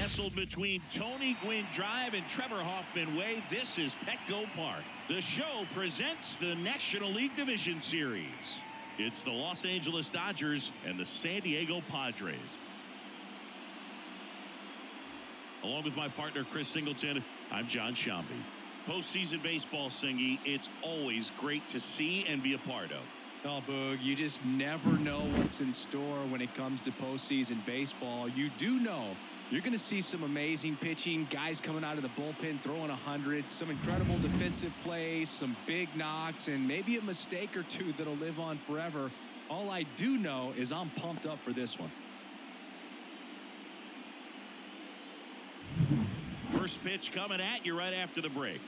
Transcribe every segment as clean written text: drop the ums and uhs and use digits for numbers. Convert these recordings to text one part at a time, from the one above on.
Nestled between Tony Gwynn Drive and Trevor Hoffman Way, this is Petco Park. The show presents the National League Division Series. It's the Los Angeles Dodgers and the San Diego Padres. Along with my partner, Chris Singleton, I'm John Shambi. Postseason baseball, Singy, it's always great to see and be a part of. Oh, Boog, you just never know what's in store when it comes to postseason baseball. You do know you're going to see some amazing pitching, guys coming out of the bullpen throwing 100, some incredible defensive plays, some big knocks, and maybe a mistake or two that'll live on forever. All I do know is I'm pumped up for this one. First pitch coming at you right after the break.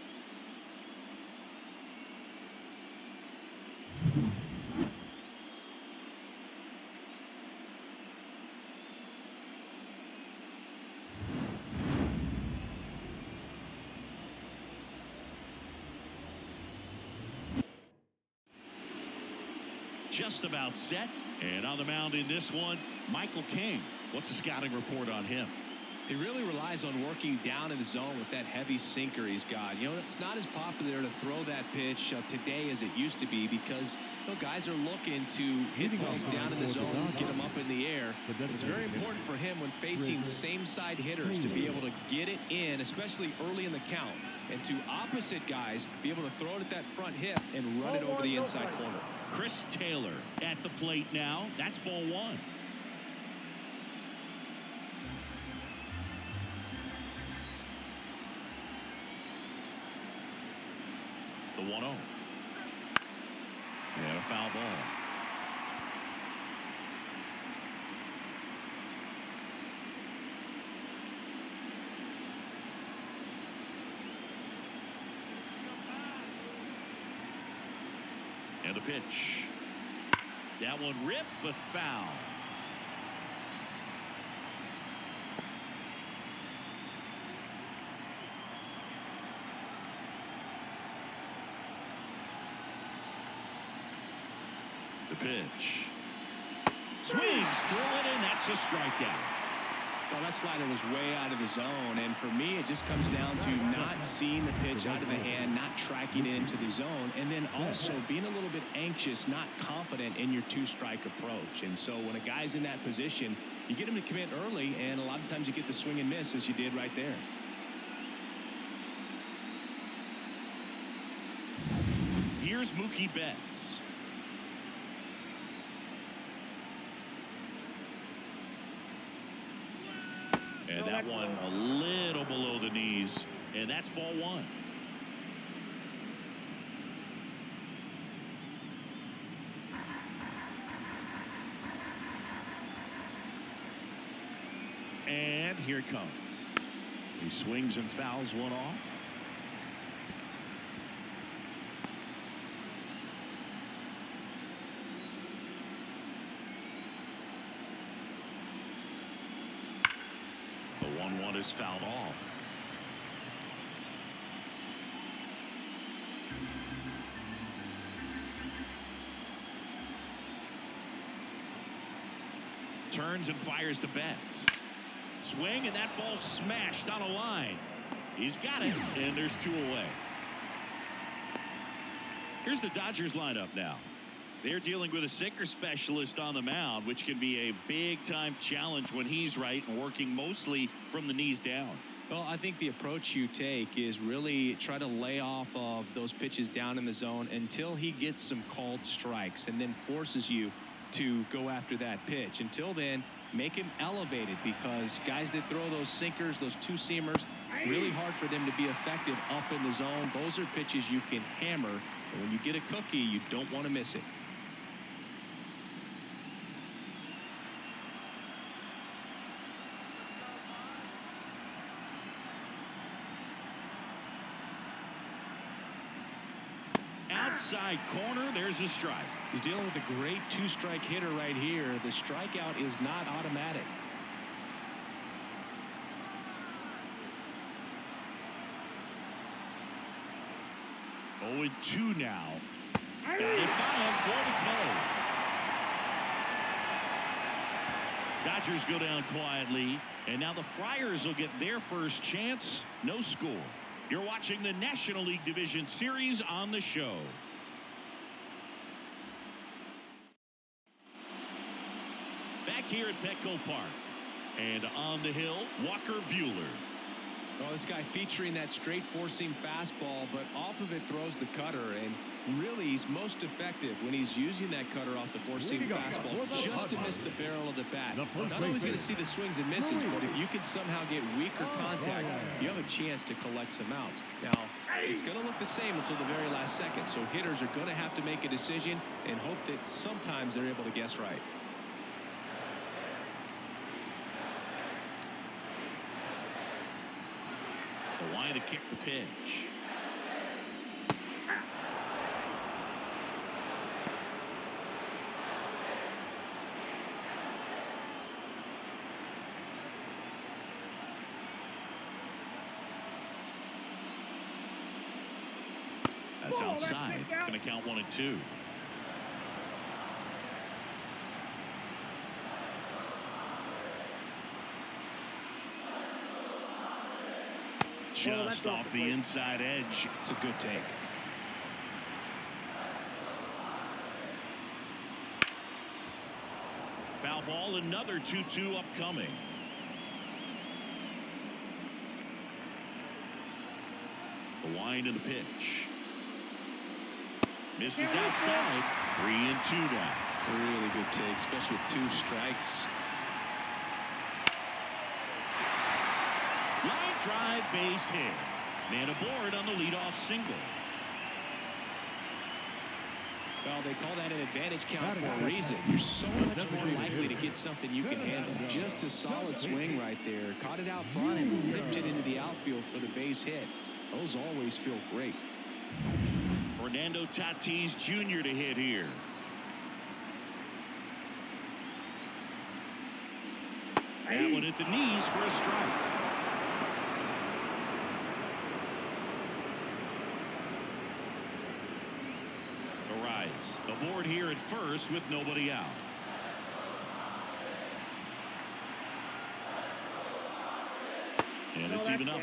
Just about set, and on the mound in this one, Michael King. What's the scouting report on him? He really relies on working down in the zone with that heavy sinker he's got. You know, it's not as popular to throw that pitch today as it used to be because guys are looking to hit balls down in the zone, get them up in the air. It's very important for him when facing same-side hitters to be able to get it in, especially early in the count, and to opposite guys be able to throw it at that front hip and run it over the inside corner. Chris Taylor at the plate now. That's ball one. The 1-0. And a foul ball. And a pitch. That one ripped, but foul. The pitch. Swings through it, and that's a strikeout. Well, that slider was way out of the zone, and for me, it just comes down to not seeing the pitch out of the hand, not tracking it into the zone, and then also being a little bit anxious, not confident in your two-strike approach. And so when a guy's in that position, you get him to commit early, and a lot of times you get the swing and miss, as you did right there. Here's Mookie Betts. And that one a little below the knees, and that's ball one. And here it comes. He swings and fouls one off. The 1-1 is fouled off. Turns and fires to Betts. Swing, and that ball smashed on a line. He's got it, and there's two away. Here's the Dodgers lineup now. They're dealing with a sinker specialist on the mound, which can be a big-time challenge when he's right and working mostly from the knees down. Well, I think the approach you take is really try to lay off of those pitches down in the zone until he gets some called strikes and then forces you to go after that pitch. Until then, make him elevated because guys that throw those sinkers, those two-seamers, really hard for them to be effective up in the zone. Those are pitches you can hammer. And when you get a cookie, you don't want to miss it. Outside corner, there's a strike. He's dealing with a great two-strike hitter right here. The strikeout is not automatic. 0-2 now. Got it by him for the play. Dodgers go down quietly, and now the Friars will get their first chance. No score. You're watching the National League Division Series on the show. Back here at Petco Park. And on the hill, Walker Buehler. Well, this guy featuring that straight four-seam fastball, but off of it throws the cutter, and really he's most effective when he's using that cutter off the four-seam fastball just to miss the barrel of the bat. Not always going to see the swings and misses, but if you can somehow get weaker contact, you have a chance to collect some outs. Now, it's going to look the same until the very last second, so hitters are going to have to make a decision and hope that sometimes they're able to guess right. The line to kick the pitch. That's outside. Going to count 1-2. Just off the inside edge. It's a good take. Foul ball, another 2-2 upcoming. The wind and the pitch. Misses outside. 3-2 now. Really good take, especially with 2 strikes. Line drive, base hit. Man aboard on the leadoff single. Well, they call that an advantage count for a reason. You're so much more likely to get something you can handle. Just a solid swing right there. Caught it out front and ripped it into the outfield for the base hit. Those always feel great. Fernando Tatis Jr. to hit here. That one at the knees for a strike. Aboard here at first with nobody out. And it's even up.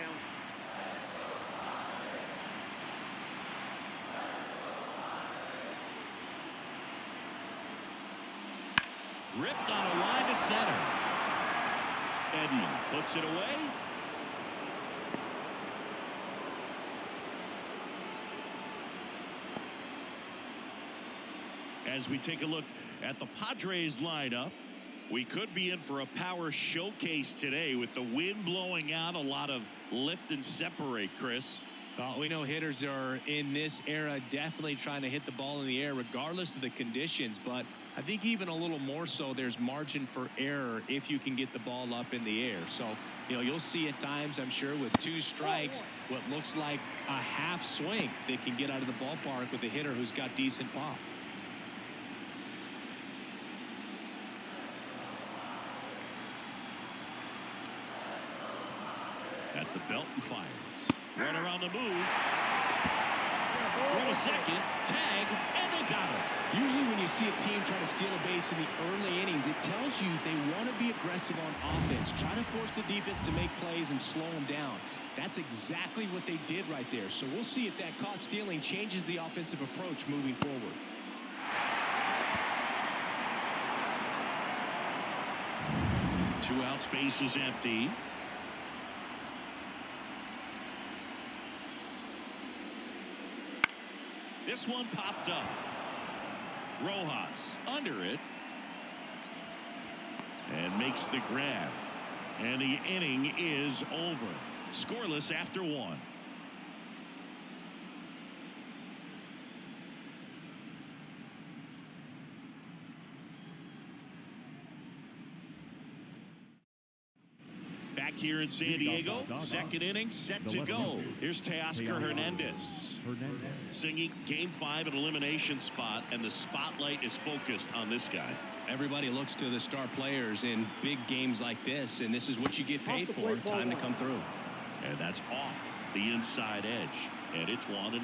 Ripped on a line to center. Edman puts it away. As we take a look at the Padres lineup, we could be in for a power showcase today with the wind blowing out, a lot of lift and separate, Chris. Well, we know hitters are in this era definitely trying to hit the ball in the air regardless of the conditions, but I think even a little more so there's margin for error if you can get the ball up in the air. So, you'll see at times, I'm sure, with 2 strikes, what looks like a half swing that can get out of the ballpark with a hitter who's got decent pop. At the belt and fires. Runner on the move. Throw a second. Tag. And they got it. Usually when you see a team try to steal a base in the early innings, it tells you they want to be aggressive on offense. Try to force the defense to make plays and slow them down. That's exactly what they did right there. So we'll see if that caught stealing changes the offensive approach moving forward. Two outs, base is empty. This one popped up. Rojas under it. And makes the grab. And the inning is over. Scoreless after 1. Back here in San Diego, second inning set to go. Here's Teoscar Hernandez. Singing Game 5 at elimination spot, and the spotlight is focused on this guy. Everybody looks to the star players in big games like this, and this is what you get paid for. Time to come through. And that's off the inside edge, and it's 1-0.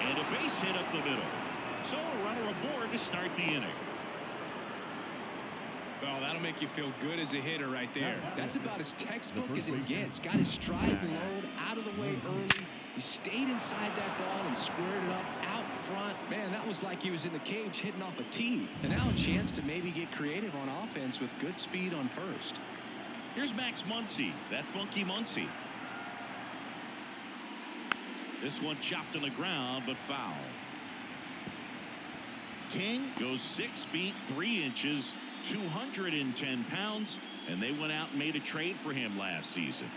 And a base hit up the middle. So a runner aboard to start the inning. Oh, that'll make you feel good as a hitter right there. That's about as textbook as it gets. Got his stride and load out of the way early. He stayed inside that ball and squared it up out front. Man, that was like he was in the cage hitting off a tee. And now a chance to maybe get creative on offense with good speed on first. Here's Max Muncy, that funky Muncy. This one chopped on the ground, but foul. King goes 6 feet 3 inches, 210 pounds, and they went out and made a trade for him last season.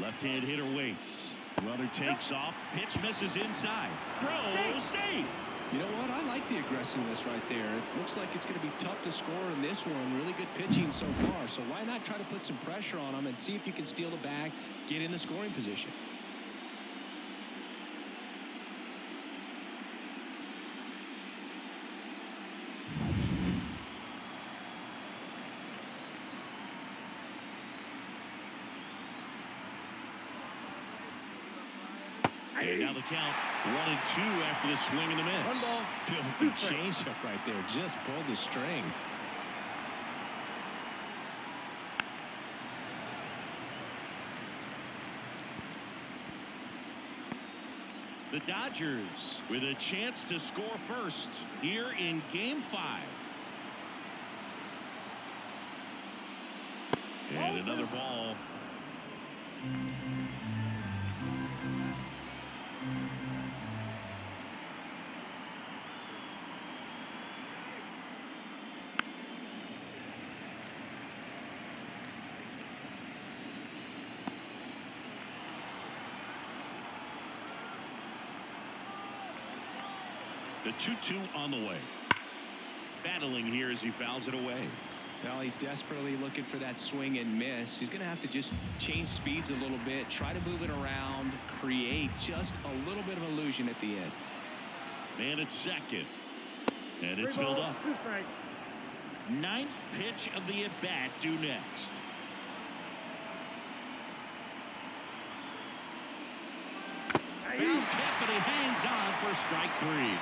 Left-hand hitter waits. Runner takes off. Pitch misses inside. Throw safe. You know what? I like the aggressiveness right there. It looks like it's going to be tough to score in this one. Really good pitching so far. So why not try to put some pressure on him and see if you can steal the bag, get in the scoring position. And now the count 1-2 after the swing and the miss. Filthy changeup right there. Just pulled the string. The Dodgers with a chance to score first here in Game 5. And another ball. The 2-2 on the way. Battling here as he fouls it away. Well, he's desperately looking for that swing and miss. He's going to have to just change speeds a little bit, try to move it around, create just a little bit of illusion at the end. Man at second. And it's filled up. 9th pitch of the at-bat due next. Foul tip, but he hangs on for strike 3.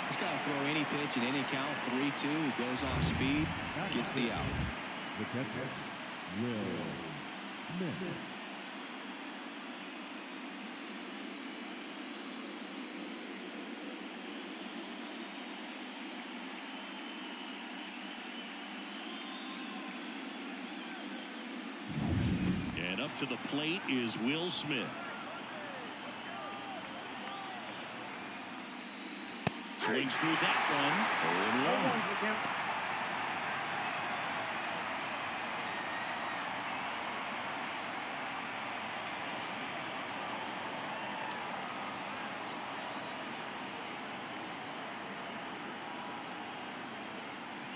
He's got to throw any pitch at any count. 3-2. He goes off speed, gets the out. The catcher, Will Smith. And up to the plate is Will Smith. Swings through that one.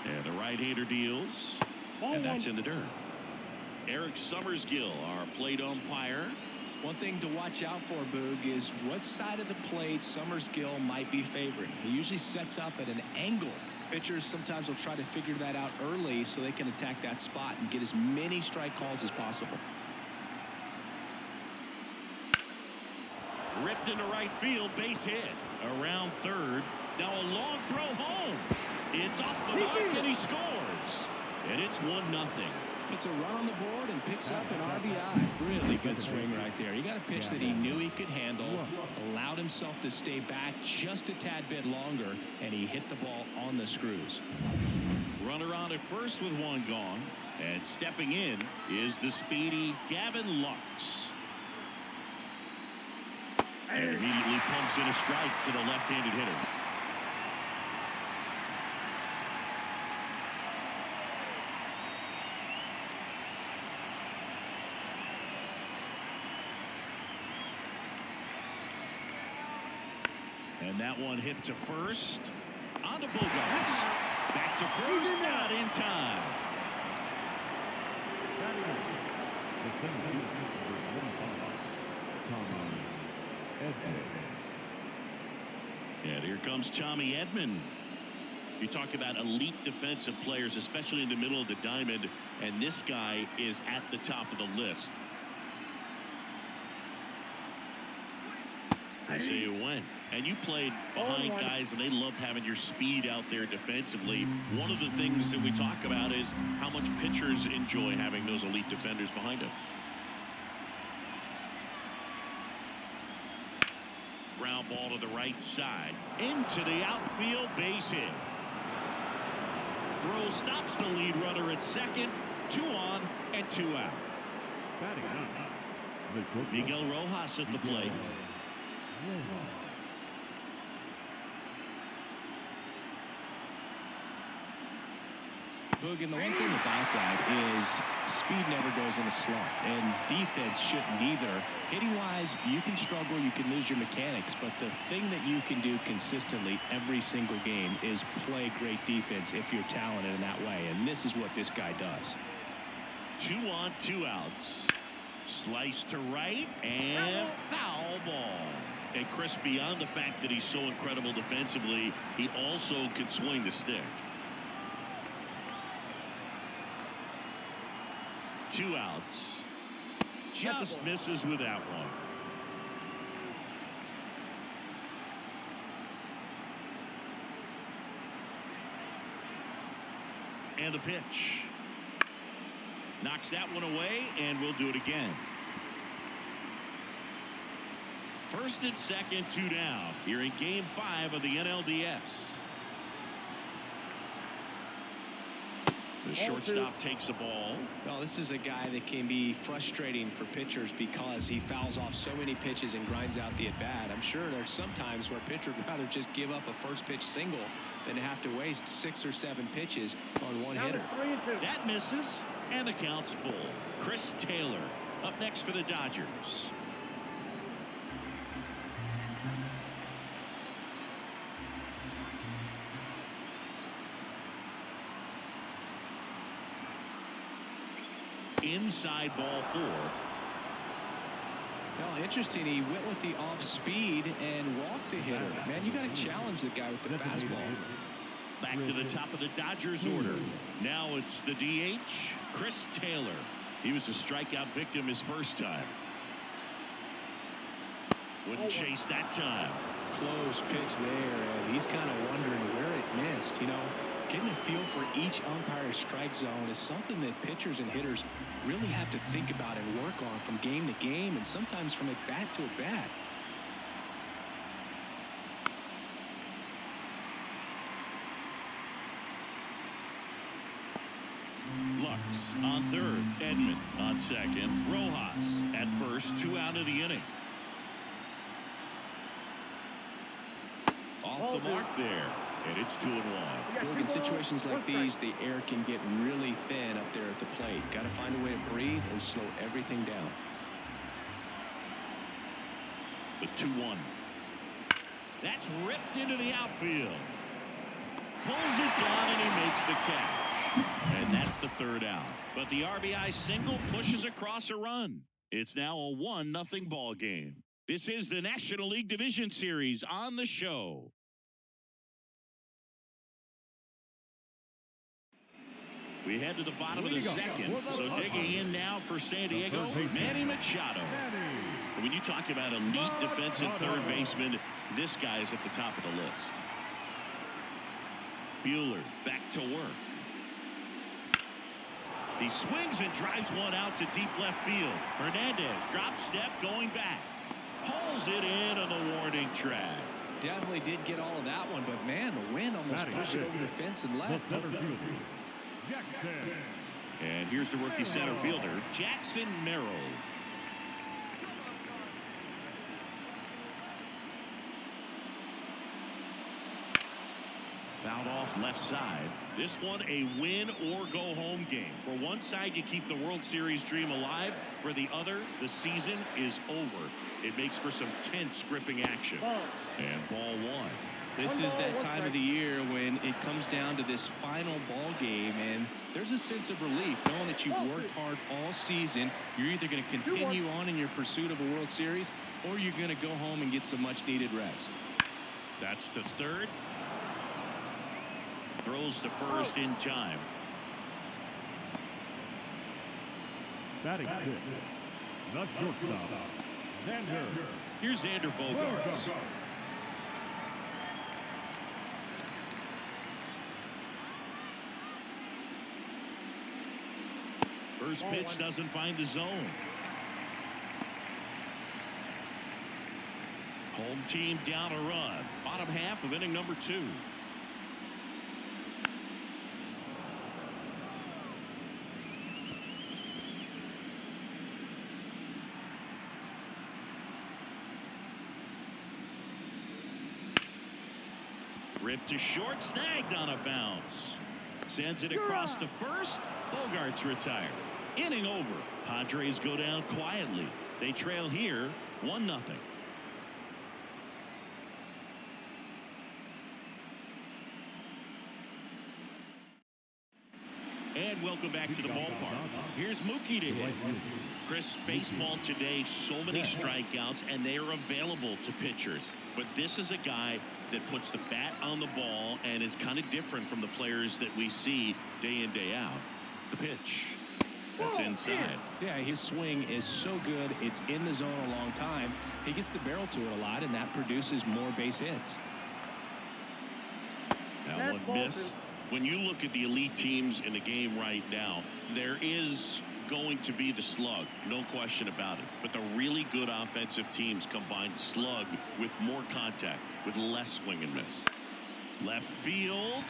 0-1. And the right-hander deals. And that's in the dirt. Eric Summersgill, our plate umpire. One thing to watch out for, Boog, is what side of the plate Summersgill might be favoring. He usually sets up at an angle. Pitchers sometimes will try to figure that out early so they can attack that spot and get as many strike calls as possible. Ripped into right field, base hit. Around third. Now a long throw home. It's off the mark and he scores. And it's 1-0. Puts a run on the board and picks up an RBI. Really good swing right there. He got a pitch that he knew he could handle, allowed himself to stay back just a tad bit longer, and he hit the ball on the screws. Runner on at first with 1 gone. And stepping in is the speedy Gavin Lux. And immediately pumps in a strike to the left-handed hitter. And that one hit to first. On to Bogarts. Back to first. Not in time. And here comes Tommy Edman. You talk about elite defensive players, especially in the middle of the diamond, and this guy is at the top of the list. I say it went. And you played behind guys, and they loved having your speed out there defensively. One of the things that we talk about is how much pitchers enjoy having those elite defenders behind them. Ground ball to the right side. Into the outfield, base hit. Throw stops the lead runner at second. 2 on and 2 out. Miguel Rojas at the plate. Boog, and the one thing about that is speed never goes in a slump, and defense shouldn't either. Hitting-wise, you can struggle, you can lose your mechanics, but the thing that you can do consistently every single game is play great defense if you're talented in that way, and this is what this guy does. 2 on, 2 outs. Slice to right and foul ball. And Chris, beyond the fact that he's so incredible defensively, he also can swing the stick. 2 outs. Just misses with that one. And the pitch. Knocks that one away, and we'll do it again. First and second, 2 down. Here in Game 5 of the NLDS. The shortstop takes the ball. Well, this is a guy that can be frustrating for pitchers because he fouls off so many pitches and grinds out the at-bat. I'm sure there's some times where a pitcher would rather just give up a first pitch single than have to waste 6 or 7 pitches on one hitter. That misses, and the count's full. Chris Taylor up next for the Dodgers. Inside ball 4. Well, interesting. He went with the off speed and walked the hitter. Man, you got to challenge the guy with the fastball. Back to the top of the Dodgers order. Now it's the DH, Chris Taylor. He was a strikeout victim his first time. Wouldn't chase that time. Close pitch there, and he's kind of wondering where it missed. You know, getting a feel for each umpire's strike zone is something that pitchers and hitters really have to think about and work on from game to game and sometimes from at bat to at bat. Lux on third. Edman on second. Rojas at first. 2 out of the inning. Off the mark there. And it's 2-1. In situations like these, the air can get really thin up there at the plate. Got to find a way to breathe and slow everything down. The 2-1. That's ripped into the outfield. Pulls it down and he makes the catch. And that's the 3rd out. But the RBI single pushes across a run. It's now a 1-0 ball game. This is the National League Division Series on the show. We head to the bottom of the second. So digging in now for San Diego, Manny Machado. When you talk about elite defensive third baseman, this guy is at the top of the list. Buehler back to work. He swings and drives one out to deep left field. Hernandez drop step going back. Hauls it in on the warning track. Definitely did get all of that one, but man, the wind almost pushed it over the fence and left. And here's the rookie center fielder, Jackson Merrill. Fouled off left side. This one a win or go home game. For one side, you keep the World Series dream alive. For the other, the season is over. It makes for some tense gripping action. And ball 1. This is that time of the year when it comes down to this final ball game, and there's a sense of relief knowing that you've worked hard all season. You're either going to continue on in your pursuit of a World Series, or you're going to go home and get some much-needed rest. That's to third. Throws to first in time. Batting 6, the shortstop, Here's Xander Bogaerts. First pitch doesn't find the zone. Home team down a run. Bottom half of inning number 2. Ripped to short, snagged on a bounce. Sends it across to first. Bogaerts retired. Inning over. Padres go down quietly. They trail here 1-0. And welcome back to the ballpark. Here's Mookie to hit. Chris, baseball today, so many strikeouts, and they are available to pitchers. But this is a guy that puts the bat on the ball and is kind of different from the players that we see day in, day out. The pitch. That's inside. Yeah, his swing is so good. It's in the zone a long time. He gets the barrel to it a lot, and that produces more base hits. That one missed. When you look at the elite teams in the game right now, there is going to be the slug, no question about it. But the really good offensive teams combine slug with more contact, with less swing and miss. Left field.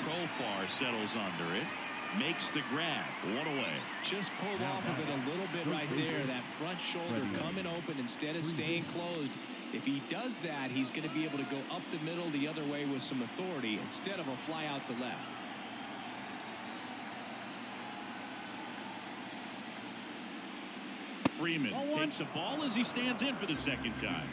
Profar settles under it. Makes the grab. One away. Just pulled off of it a little bit right there. That front shoulder coming open instead of staying closed. If he does that, he's going to be able to go up the middle the other way with some authority instead of a fly out to left. Freeman takes a ball as he stands in for the second time.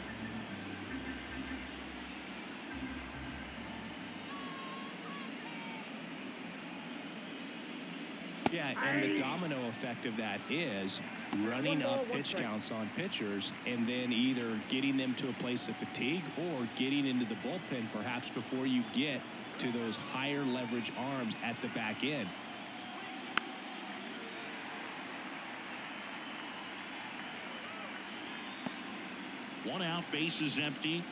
Yeah, and the domino effect of that is running up pitch counts on pitchers and then either getting them to a place of fatigue or getting into the bullpen perhaps before you get to those higher leverage arms at the back end. One out, base is empty.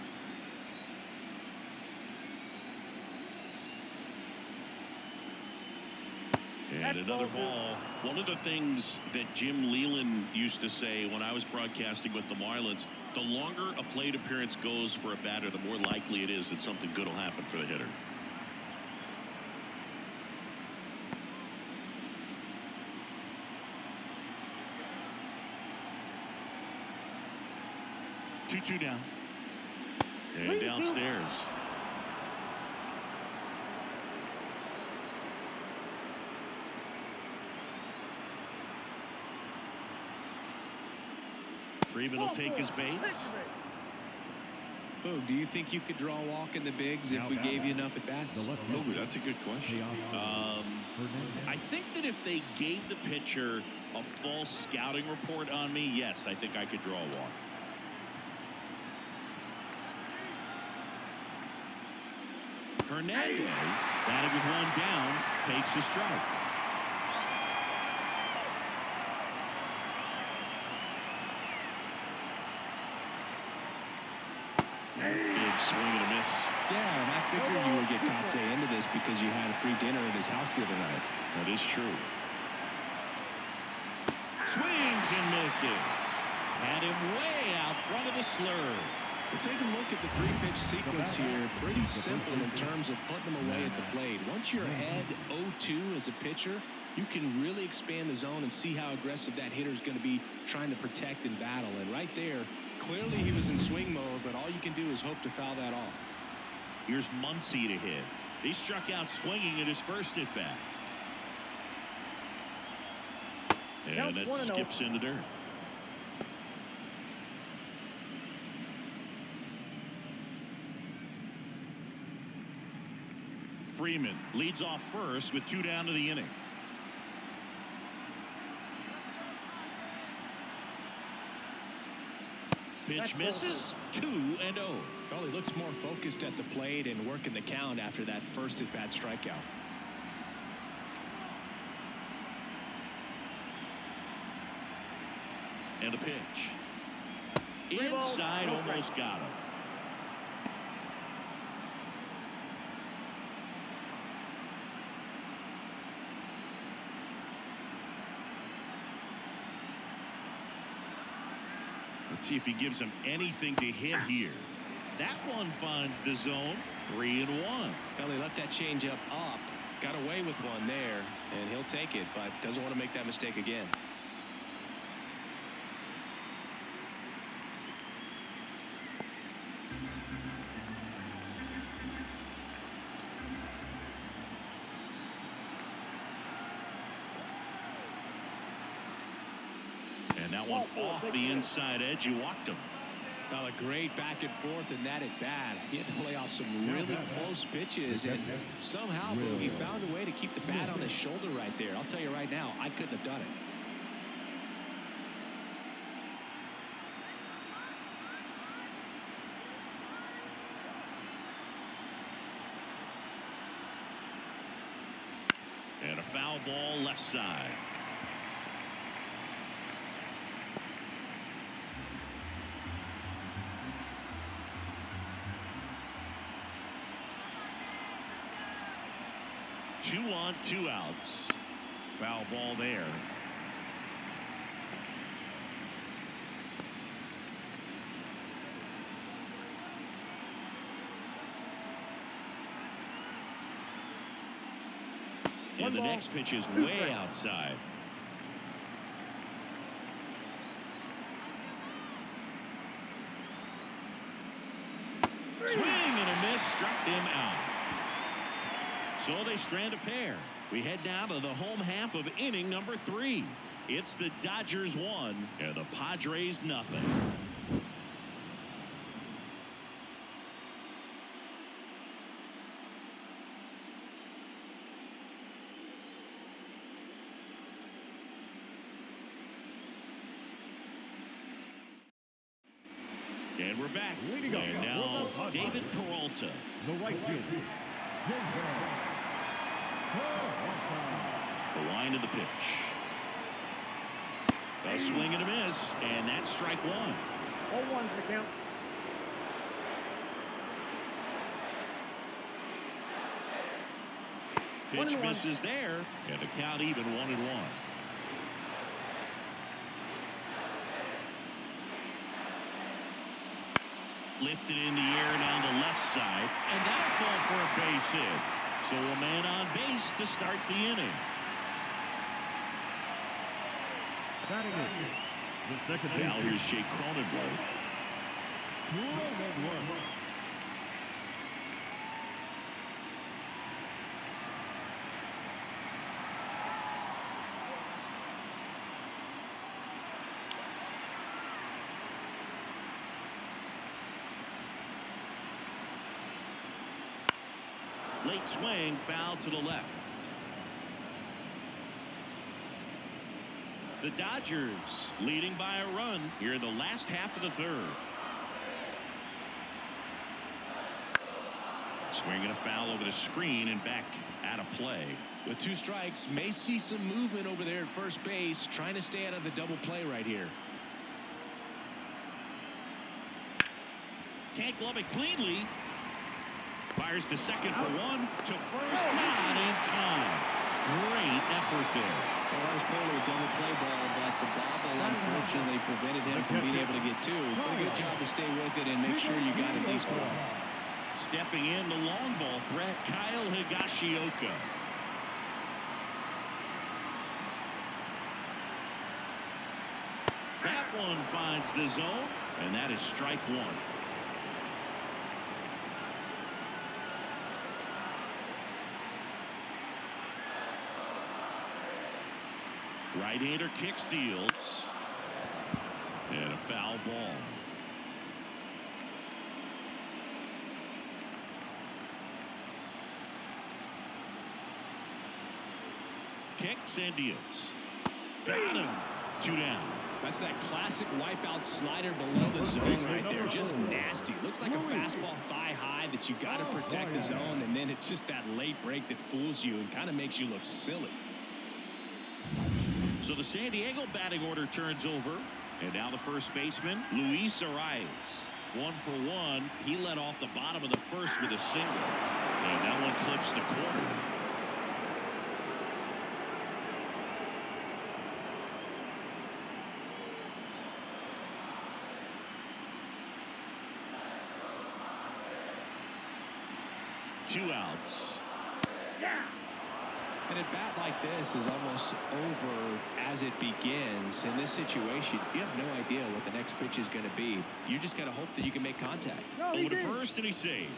And another ball. One of the things that Jim Leland used to say when I was broadcasting with the Marlins, the longer a plate appearance goes for a batter, the more likely it is that something good will happen for the hitter. Two down. And downstairs. Freeman will take his base. Oh, do you think you could draw a walk in the bigs if we gave you enough at bats? Oh, that's a good question. I think that if they gave the pitcher a false scouting report on me, yes, I think I could draw a walk. Hernandez, batting with one down, takes a strike. Big swing and a miss. Yeah, and I figured you would get Kotsay into this because you had a free dinner at his house the other night. That is true. Swings and misses. Had him way out front of the slurve. We'll take a look at the three-pitch sequence here. Pretty simple in terms of putting them away at the plate. Once you're ahead 0-2 as a pitcher, you can really expand the zone and see how aggressive that hitter is going to be trying to protect and battle. And right there, clearly he was in swing mode, but all you can do is hope to foul that off. Here's Muncy to hit. He struck out swinging at his first at-bat. And that skips in the dirt. Freeman leads off first with 2 down to the inning. Pitch misses. 2-0. Well, he looks more focused at the plate and working the count after that first at-bat strikeout. And a pitch. Inside, almost got him. Let's see if he gives him anything to hit here. That one finds the zone. 3-1. Well, he left that changeup up. Got away with one there, and he'll take it, but doesn't want to make that mistake again. And that one off the inside edge. You walked him. Well, a great back and forth, and that at bat. He had to lay off some really close pitches, and somehow he found a way to keep the bat on his shoulder right there. I'll tell you right now, I couldn't have done it. And a foul ball left side. Two on, 2 outs. Foul ball there. And the next pitch is way outside. Swing and a miss, struck him out. So they strand a pair. We head now to the home half of inning number 3. It's the Dodgers 1 and the Padres nothing. And we're back. And now David Peralta. The right fielder. The line of the pitch. A swing and a miss, and that's strike 1. 0-1 for the count. Pitch misses there, and the count even 1-1. Lifted in the air down the left side, and that'll fall for a base hit. So a man on base to start the inning. Batting in. The second base. Now here's Jake Cronenworth. Late swing, foul to the left. The Dodgers leading by a run here in the last half of the 3rd. Swinging a foul over the screen and back out of play. With 2 strikes, may see some movement over there at first base, trying to stay out of the double play right here. Can't glove it cleanly. Fires to second for 1, to first, not in time. Great effort there. Well, that was clearly a double play ball, but the bobble unfortunately prevented him from being able to get 2. But a good job to stay with it and make sure you got at least 1. Stepping in, the long ball threat, Kyle Higashioka. That one finds the zone, and that is strike 1. Right-hander kick steals. And a foul ball. Kicks and deals. Got him. 2 down. That's that classic wipeout slider below the zone right there. Just nasty. Looks like a fastball thigh high that you got to protect the zone, and then it's just that late break that fools you and kind of makes you look silly. So the San Diego batting order turns over. And now the first baseman, Luis Arias. 1 for 1. He led off the bottom of the first with a single. And that one clips the corner. Two outs. And a bat like this is almost over as it begins. In this situation, you have no idea what the next pitch is going to be. You just got to hope that you can make contact. Over to first, and he saved.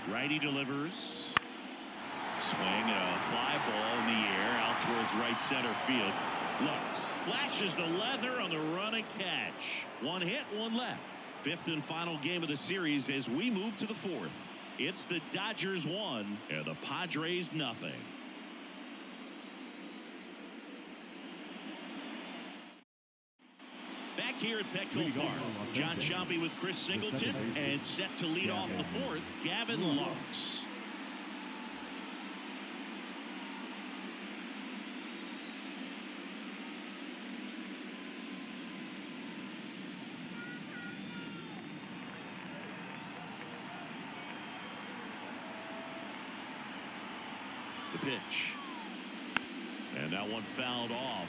Righty delivers. Swing and a fly ball in the air out towards right center field. Lux flashes the leather on the run and catch. One hit, one left. Fifth and final game of the series as we move to the fourth. It's the Dodgers 1 and the Padres 0. Back here at Petco Park, John Sciambi with Chris Singleton, and set to lead off the fourth, Gavin Lux. The pitch. And that one fouled off.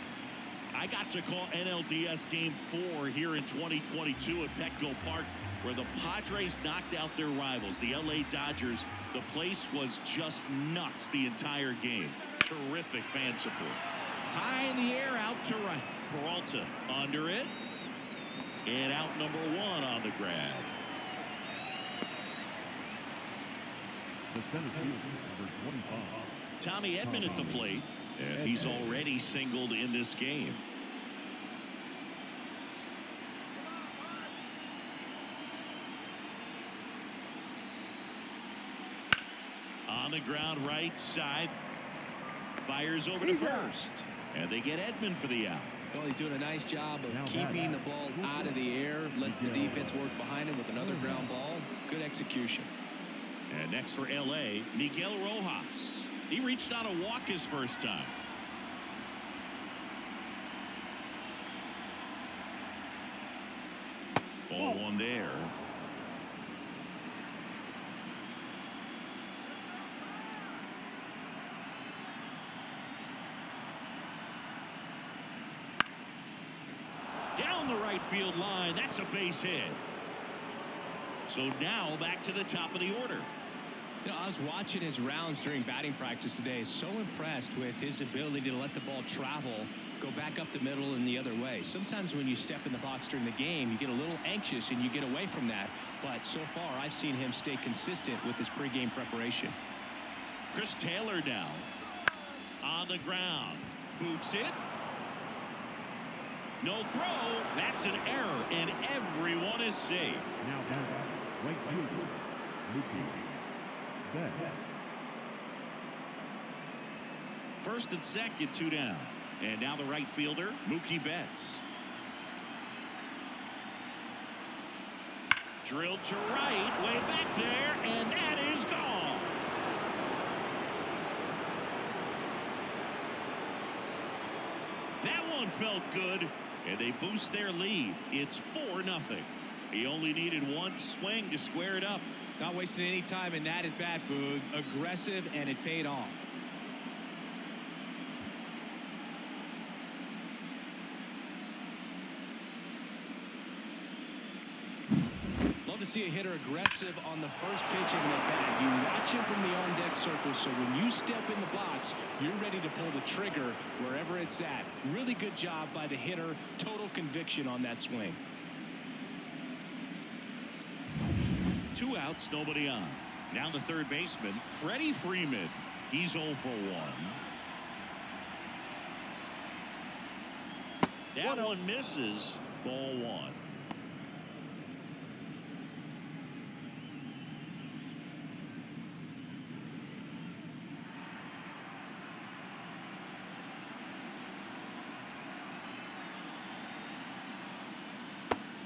I got to call NLDS Game 4 here in 2022 at Petco Park, where the Padres knocked out their rivals, the LA Dodgers. The place was just nuts the entire game. Terrific fan support. High in the air, out to right. Peralta under it. And out number 1 on the grab. The center field, number 25. Tommy Edman at the plate, and he's already singled in this game. On the ground right side, fires over to first, and they get Edman for the out. Well, he's doing a nice job of keeping the ball out of the air, lets the defense work behind him with another ground ball. Good execution. And next for LA, Miguel Rojas. He reached out a walk his first time. Ball 1 there. Down the right field line. That's a base hit. So now back to the top of the order. You know, I was watching his rounds during batting practice today. So impressed with his ability to let the ball travel, go back up the middle and the other way. Sometimes when you step in the box during the game, you get a little anxious and you get away from that. But so far, I've seen him stay consistent with his pregame preparation. Chris Taylor now on the ground. Boots it. No throw. That's an error, and everyone is safe. Now down, right fielder, Mookie Betts. First and second, 2 down. And now the right fielder, Mookie Betts. Drilled to right, way back there, and that is gone. That one felt good, and they boost their lead. It's 4-0. He only needed one swing to square it up. Not wasting any time in that at bat, Boog. Aggressive, and it paid off. Love to see a hitter aggressive on the first pitch of an at-bat. You watch him from the on-deck circle, so when you step in the box, you're ready to pull the trigger wherever it's at. Really good job by the hitter. Total conviction on that swing. 2 outs, nobody on. Now the third baseman, Freddie Freeman. He's 0 for 1. That one misses. Ball 1.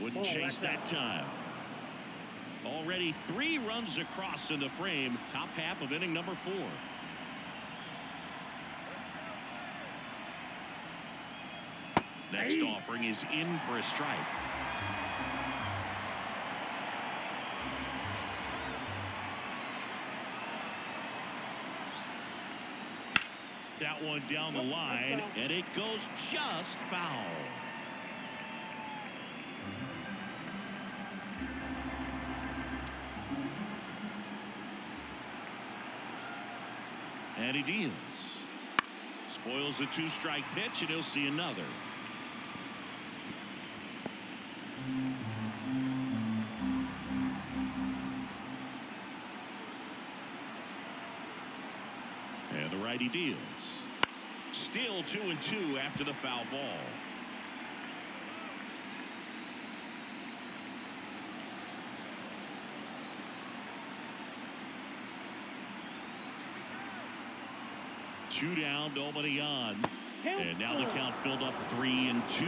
Wouldn't chase that time. Already 3 runs across in the frame. Top half of inning number 4. Next offering is in for a strike. That one down the line, and it goes just foul. And he deals. Spoils the 2-strike pitch, and he'll see another. And the righty deals. Still 2-2 after the foul ball. Two down, nobody on. And now the count filled up 3-2.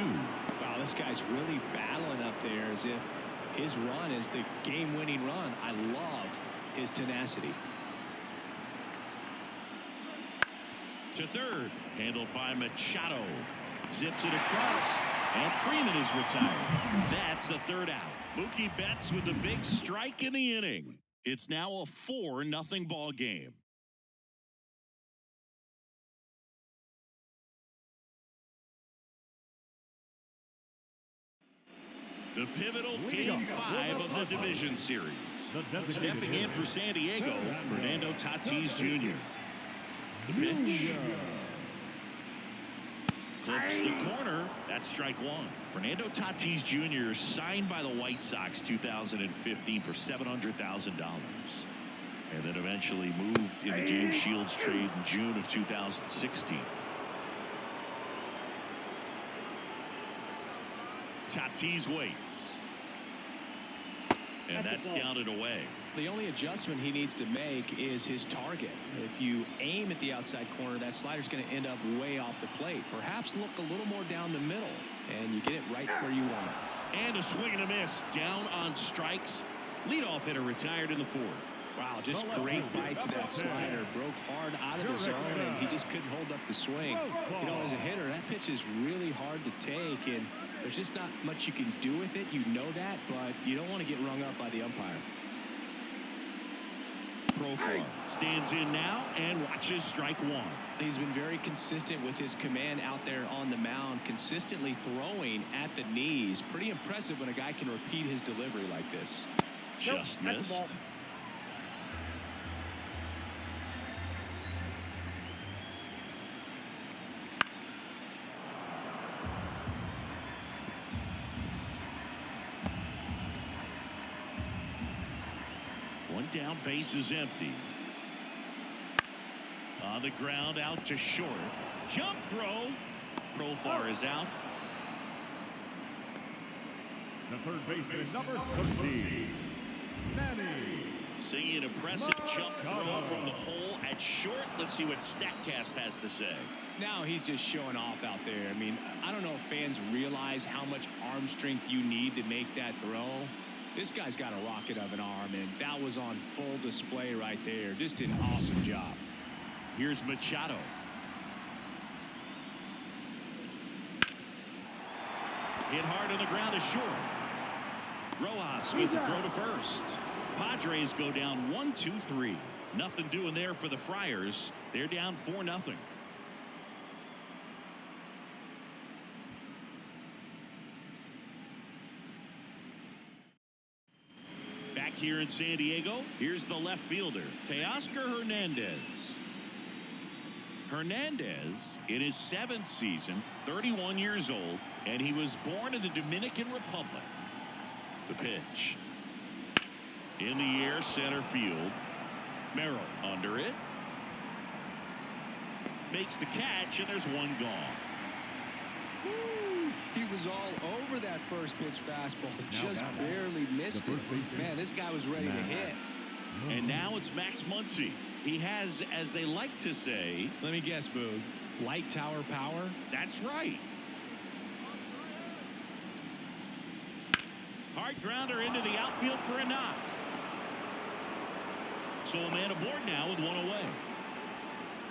Wow, this guy's really battling up there as if his run is the game-winning run. I love his tenacity. To third, handled by Machado. Zips it across, and Freeman is retired. That's the third out. Mookie Betts with the big strike in the inning. It's now a 4-0 ball game. The pivotal Game 5 of the division series. Stepping in for San Diego, Fernando Tatis Jr. The pitch. Clips the corner. That's strike 1. Fernando Tatis Jr. signed by the White Sox 2015 for $700,000. And then eventually moved in the James Shields trade in June of 2016. Tatis waits. And that's down and away. The only adjustment he needs to make is his target. If you aim at the outside corner, that slider's going to end up way off the plate. Perhaps look a little more down the middle, and you get it right where you want it. And a swing and a miss. Down on strikes. Leadoff hitter retired in the 4th. Wow, just great bite to that slider. Broke hard out of the zone, and he just couldn't hold up the swing. You know, as a hitter, that pitch is really hard to take, and there's just not much you can do with it. You know that, but you don't want to get rung up by the umpire. Profar stands in now and watches strike 1. He's been very consistent with his command out there on the mound, consistently throwing at the knees. Pretty impressive when a guy can repeat his delivery like this. Just missed. One down, base is empty. On the ground, out to short. Jump throw. Profar is out. The third baseman, number 13, Manny. Seeing an impressive jump throw from the hole at short. Let's see what StatCast has to say. Now he's just showing off out there. I mean, I don't know if fans realize how much arm strength you need to make that throw. This guy's got a rocket of an arm, and that was on full display right there. Just an awesome job. Here's Machado. Hit hard on the ground to short. Rojas with the throw to first. Padres go down 1-2-3. Nothing doing there for the Friars. They're down 4-0. Back here in San Diego, here's the left fielder, Teoscar Hernandez. Hernandez, in his 7th season, 31 years old, and he was born in the Dominican Republic. The pitch. In the air, center field. Merrill under it. Makes the catch, and there's one gone. Woo. He was all over that first pitch fastball. Just barely missed it. Man, this guy was ready to hit. And now it's Max Muncy. He has, as they like to say, let me guess, Boog, light tower power? That's right. Hard grounder into the outfield for a knock. So a man aboard now with one away.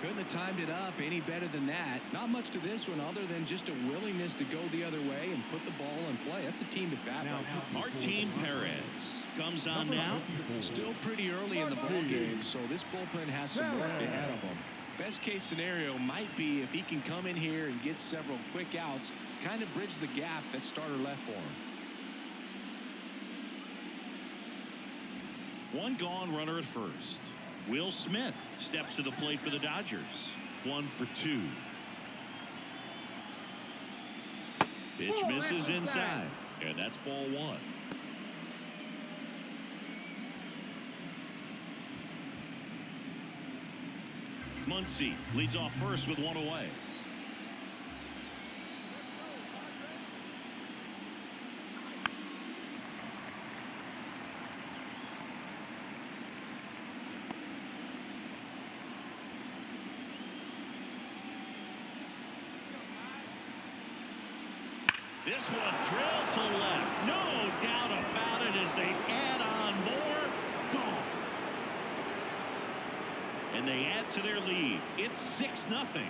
Couldn't have timed it up any better than that. Not much to this one other than just a willingness to go the other way and put the ball in play. That's a team at bat. Martin Perez comes on now. Still pretty early in the ball game, so this bullpen has some work ahead of them. Best case scenario might be if he can come in here and get several quick outs, kind of bridge the gap that starter left for him. One gone, runner at first. Will Smith steps to the plate for the Dodgers. 1 for 2. Pitch misses inside, and that's ball 1. Muncy leads off first with one away. This one drilled to left. No doubt about it as they add on more. Gone. And they add to their lead. It's 6-0.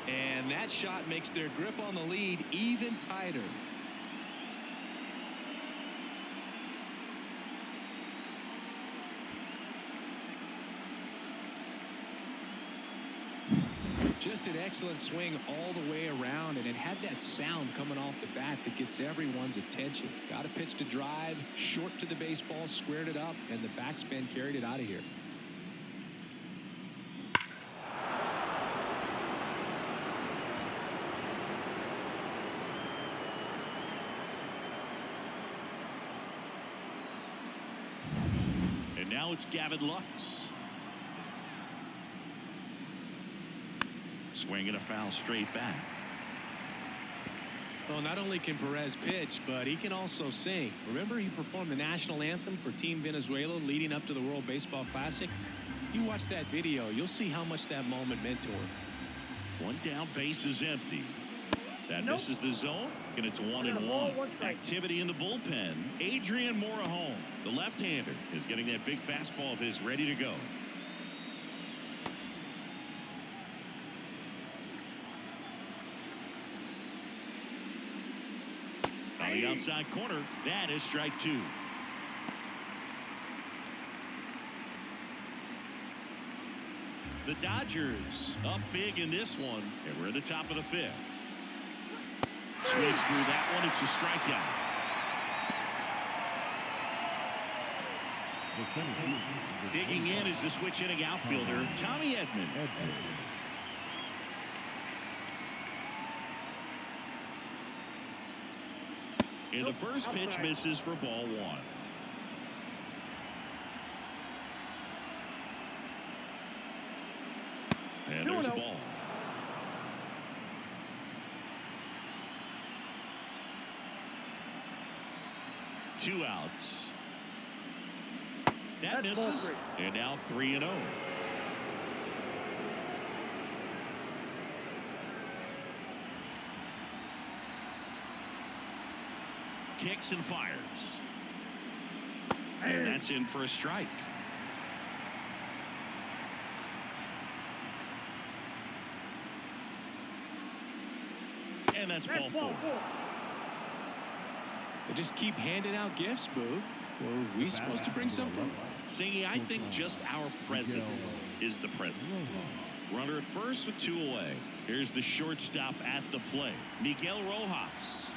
And that shot makes their grip on the lead even tighter. Just an excellent swing all the way around, and it had that sound coming off the bat that gets everyone's attention. Got a pitch to drive, short to the baseball, squared it up, and the backspin carried it out of here. And now it's Gavin Lux. Swinging a foul straight back. Well, not only can Perez pitch, but he can also sing. Remember, he performed the national anthem for Team Venezuela leading up to the World Baseball Classic. You watch that video, you'll see how much that moment meant to him. One down, base is empty. That misses the zone, and it's 1-1. Activity in the bullpen. Adrian Morejon, the left-hander, is getting that big fastball of his ready to go. On the outside corner, that is strike 2. The Dodgers up big in this one, and we're at the top of the 5th. Swings through that one. It's a strikeout. Digging in is the switch hitting outfielder, Tommy Edman. And the first pitch misses for ball 1. And there's a ball. Two outs. That misses. And now 3-0. Kicks and fires. And that's in for a strike. And that's ball 4. They just keep handing out gifts, Boo. Were we supposed to bring something? Singy, I think just our presence is the present. Runner at first with 2 away. Here's the shortstop at the plate, Miguel Rojas.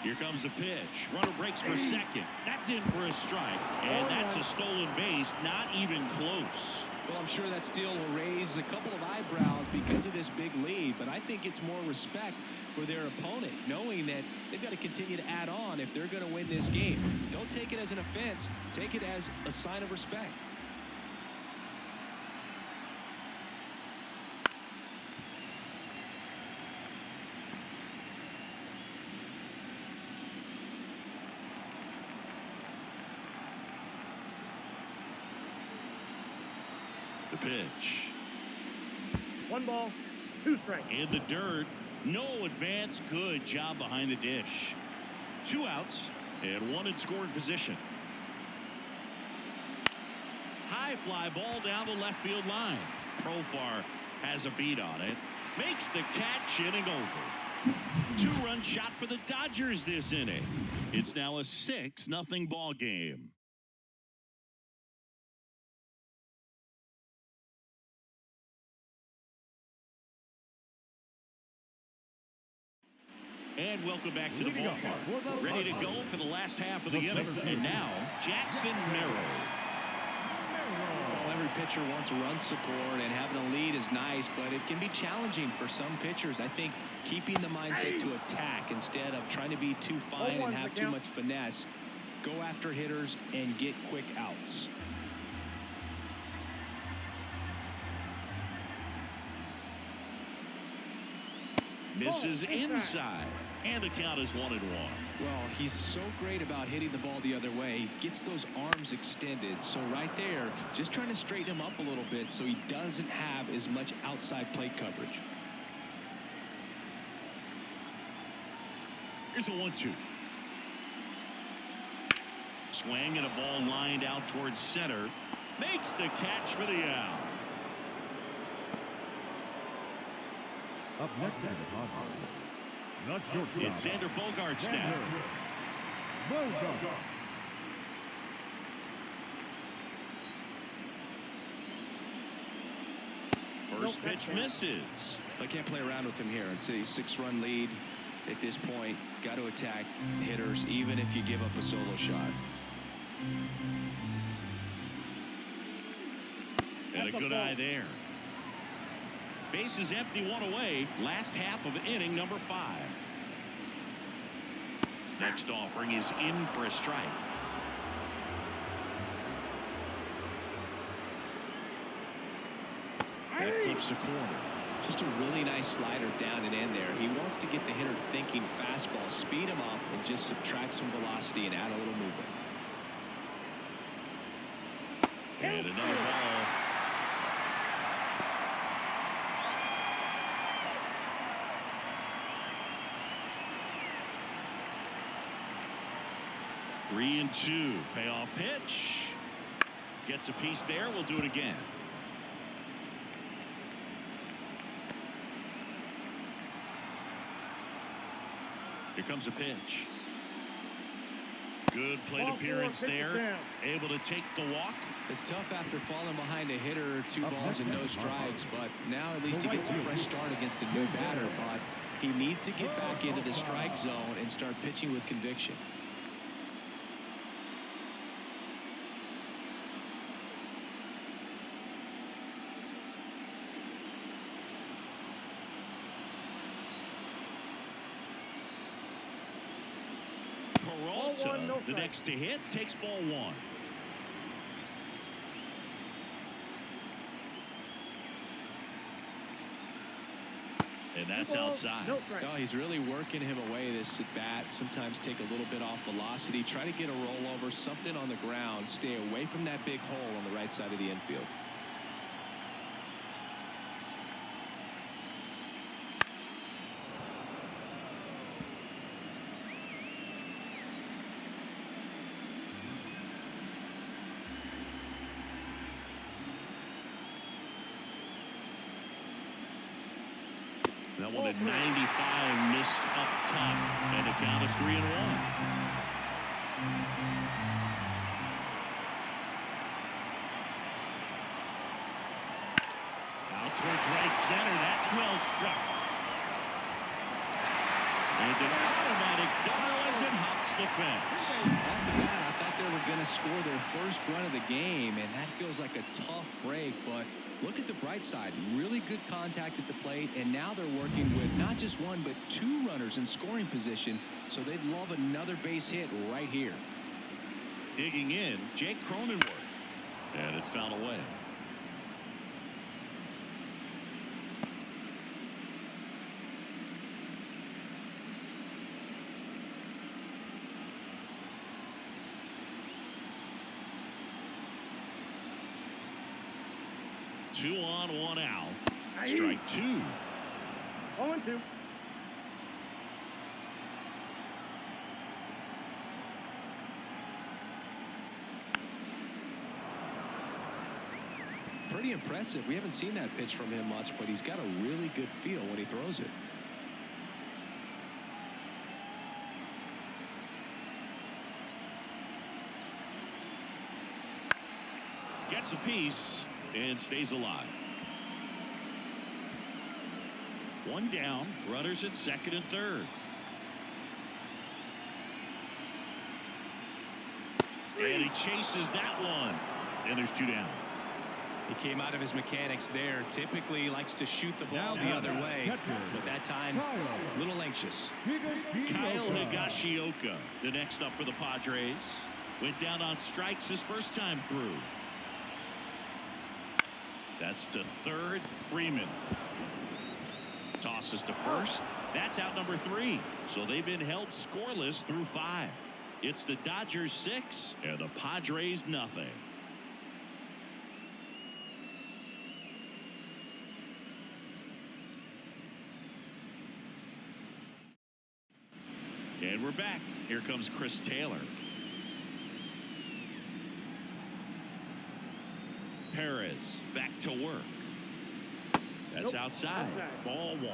Here comes the pitch. Runner breaks for second. That's in for a strike. And that's a stolen base. Not even close. Well, I'm sure that steal will raise a couple of eyebrows because of this big lead, but I think it's more respect for their opponent, knowing that they've got to continue to add on if they're going to win this game. Don't take it as an offense. Take it as a sign of respect. The pitch. 1 ball, 2 strikes. In the dirt. No advance. Good job behind the dish. 2 outs and 1 in scoring position. high fly ball down the left field line. Profar has a beat on it. Makes the catch, inning over. Two-run shot for the Dodgers this inning. It's now a 6-0 ball game. And welcome back to the ballpark. Ready to go for the last half of the inning. And now, Jackson Merrill. Well, every pitcher wants run support, and having a lead is nice, but it can be challenging for some pitchers. I think keeping the mindset to attack instead of trying to be too fine and have too much finesse. Go after hitters and get quick outs. Misses inside. And the count is 1-1. Well, he's so great about hitting the ball the other way. He gets those arms extended. So right there, just trying to straighten him up a little bit so he doesn't have as much outside plate coverage. Here's a 1-2. Swing and a ball lined out towards center. Makes the catch for the out. Up next is the Padres. Not shortstop. It's Xander Bogaerts now. Bogart. First pitch misses. I can't play around with him here. It's a 6-run lead at this point. Got to attack hitters even if you give up a solo shot. And a good eye there. Base is empty, one away. Last half of inning number 5. Next offering is in for a strike. That clips the corner. Just a really nice slider down and in there. He wants to get the hitter thinking fastball, speed him up, and just subtract some velocity and add a little movement. And another ball. Three and 2. Payoff pitch. Gets a piece there. We'll do it again. Here comes a pitch. Good plate appearance there. Able to take the walk. It's tough after falling behind a hitter, 2 balls and no strikes, but now at least he gets a fresh start against a new batter. But he needs to get back into the strike zone and start pitching with conviction. Peralta, the next to hit, takes ball 1. And that's outside. Oh, he's really working him away this at bat. Sometimes take a little bit off velocity. Try to get a rollover, something on the ground. Stay away from that big hole on the right side of the infield. That one at 95, missed up top, and the count is 3-1. Out towards right center. That's well struck. And an automatic double as it hops the fence. Off the bat, I thought they were going to score their first run of the game, and that feels like a tough break, but look at the bright side. Really good contact at the plate, and now they're working with not just 1 but 2 runners in scoring position, so they'd love another base hit right here. Digging in, Jake Cronenworth. And it's fouled away. Two on, 1 out. Strike 2. 0-2. pretty impressive. We haven't seen that pitch from him much, but he's got a really good feel when he throws it. Gets a piece and stays alive. One down, runners at second and third. And he chases that one. And there's two down. He came out of his mechanics there. Typically likes to shoot the ball the other way, but that time a little anxious. Kyle Higashioka, the next up for the Padres, went down on strikes his first time through. That's to third. Freeman tosses to first. That's out number 3. So they've been held scoreless through 5. It's the Dodgers 6 and the Padres nothing. And we're back. Here comes Chris Taylor. Perez back to work. That's outside. Ball 1.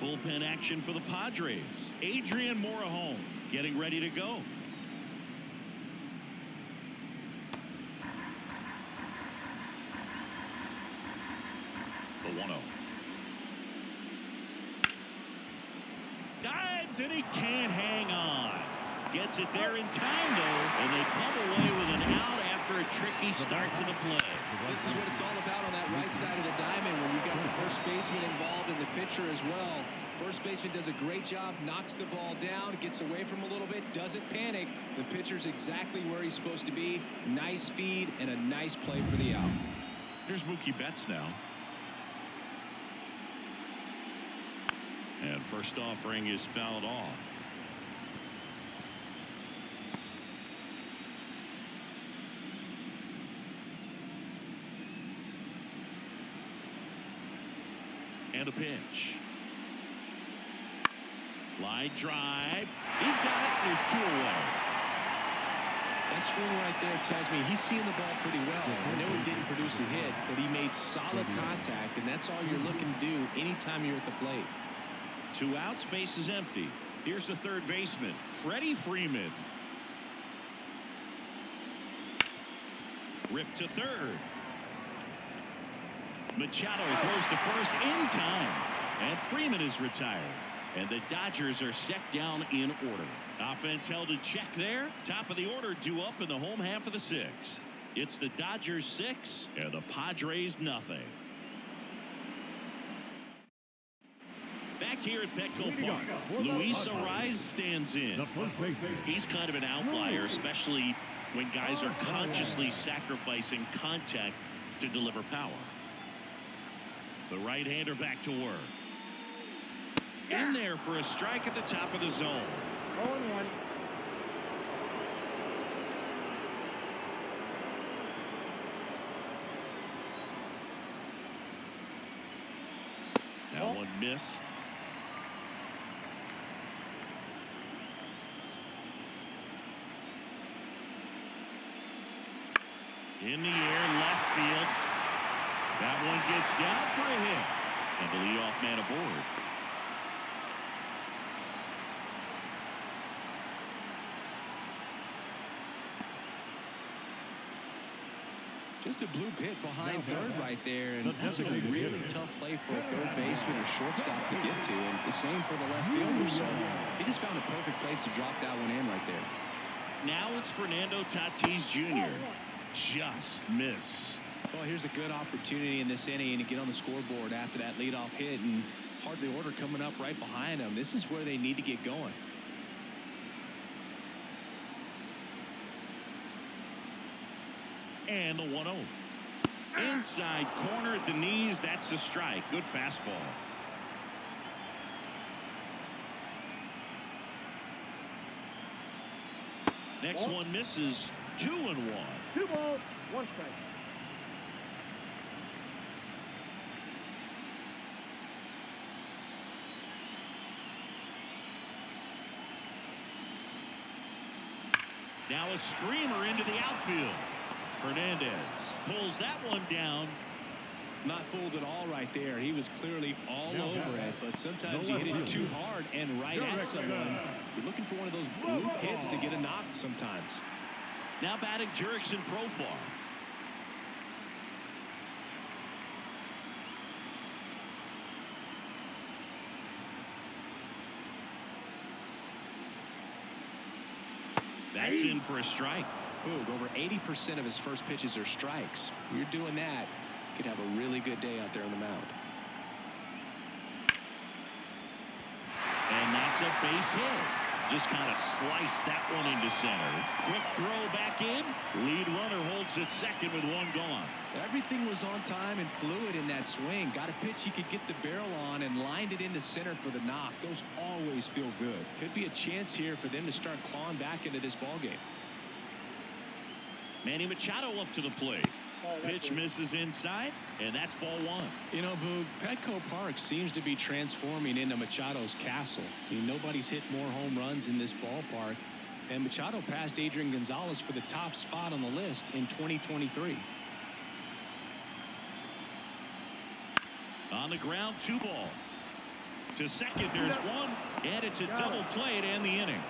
Bullpen action for the Padres. Adrian Morejon getting ready to go. The 1-0. Dives and he can't hang on. Gets it there in time though, and they come away with an out after a tricky start to the play. This is what it's all about on that right side of the diamond when you've got the first baseman involved and the pitcher as well. First baseman does a great job, knocks the ball down, gets away from a little bit, doesn't panic. The pitcher's exactly where he's supposed to be. Nice feed and a nice play for the out. Here's Mookie Betts now. And first offering is fouled off. And a pitch. Line drive. He's got it. There's 2 away. That swing right there tells me he's seeing the ball pretty well. I know he didn't produce a hit, but he made solid contact, and that's all you're looking to do anytime you're at the plate. 2 outs, base is empty. Here's the third baseman, Freddie Freeman. Ripped to third. Machado throws to first in time. And Freeman is retired. And the Dodgers are set down in order. Offense held in check there. Top of the order due up in the home half of the 6th. It's the Dodgers 6 and the Padres nothing. Back here at Petco Park, Luis Ariz stands in. He's kind of an outlier, especially when guys are consciously sacrificing contact to deliver power. The right-hander back to work. In there for a strike at the top of the zone. 0-1. That one missed. In the air, left field. That one gets down for a hit. And the leadoff man aboard. Just a blue pit behind third right there, and that's a really tough play for a third baseman or shortstop to get to, and the same for the left fielder. So he just found a perfect place to drop that one in right there. Now it's Fernando Tatis Jr. Just missed. Well, here's a good opportunity in this inning to get on the scoreboard after that leadoff hit, and hardly order coming up right behind them. This is where they need to get going. And the 1-0. Inside corner at the knees. That's a strike. Good fastball. Next one misses. 2-1. 2 balls, 1 strike. Now a screamer into the outfield. Hernandez pulls that one down. Not fooled at all right there. He was clearly all over it, but sometimes you hit it too hard and right at someone. You're looking for one of those bloop hits to get a knock sometimes. Now batting Jurickson Profar. That's in for a strike. Boog, over 80% of his first pitches are strikes. You're doing that, you could have a really good day out there on the mound. And that's a base hit. Just kind of sliced that one into center. Quick throw back in. Lead runner holds at second with one gone. Everything was on time and fluid in that swing. Got a pitch he could get the barrel on and lined it into center for the knock. Those always feel good. Could be a chance here for them to start clawing back into this ball game. Manny Machado up to the plate. Pitch misses inside, and that's ball one. You know, Boog, Petco Park seems to be transforming into Machado's castle. I mean, nobody's hit more home runs in this ballpark, and Machado passed Adrian Gonzalez for the top spot on the list in 2023. On the ground, 2 ball. To second, there's one, and it's a double play to end the inning.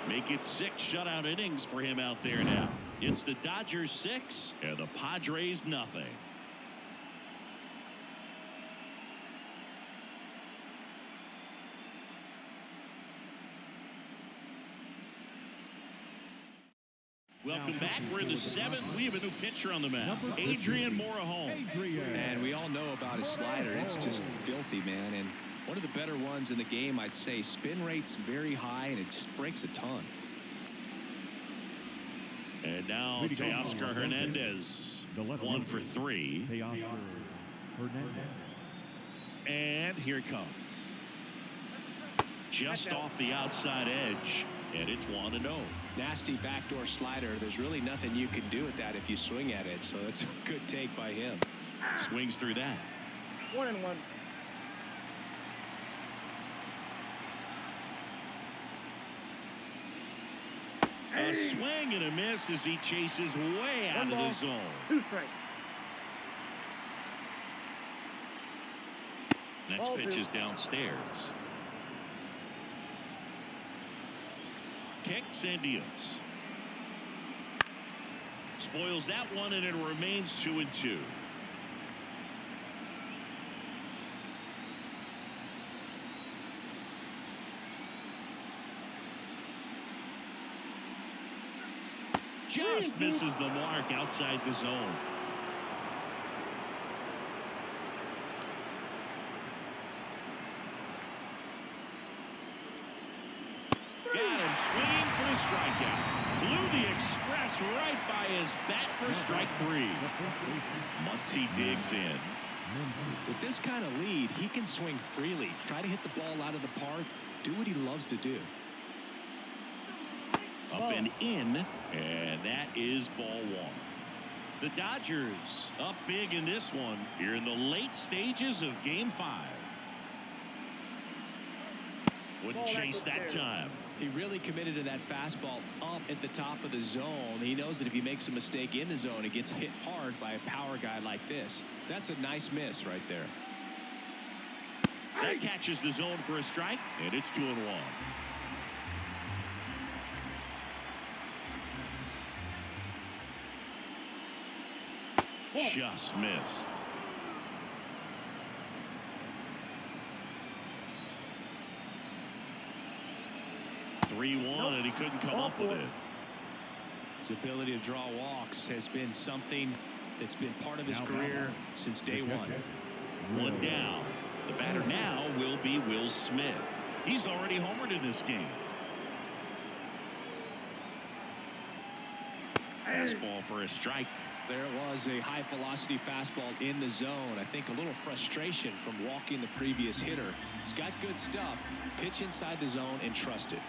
Make it 6 shutout innings for him out there now. It's the Dodgers 6 and the Padres nothing. Welcome back. We're in the 7th. We have a new pitcher on the mound, Adrian Morejon. And we all know about his slider. It's just filthy, man. And one of the better ones in the game, I'd say. Spin rate's very high, and it just breaks a ton. And now Teoscar Hernandez, 1 for 3. And here it comes. Just off the outside edge, and it's 1-0. Nasty backdoor slider. There's really nothing you can do with that if you swing at it, so it's a good take by him. Swings through that. 1-1. A swing and a miss as he chases way out of the zone. 2 strikes. Next pitch is downstairs. Kicks and deals. Spoils that one, and it remains 2-2. Just misses the mark outside the zone. Got him swinging for the strikeout. Blew the express right by his bat for strike 3. Muncy digs in. With this kind of lead, he can swing freely, try to hit the ball out of the park, do what he loves to do. Up and in, and that is ball 1. The Dodgers up big in this one here in the late stages of Game 5. Wouldn't chase that time. He really committed to that fastball up at the top of the zone. He knows that if he makes a mistake in the zone, it gets hit hard by a power guy like this. That's a nice miss right there. That catches the zone for a strike, and it's 2-1. Just missed. (3-1), and he couldn't come up with it. His ability to draw walks has been something that's been part of his career since day one. 1 down. The batter now will be Will Smith. He's already homered in this game. Fastball for a strike. There was a high velocity fastball in the zone. I think a little frustration from walking the previous hitter. He's got good stuff. Pitch inside the zone and trust it.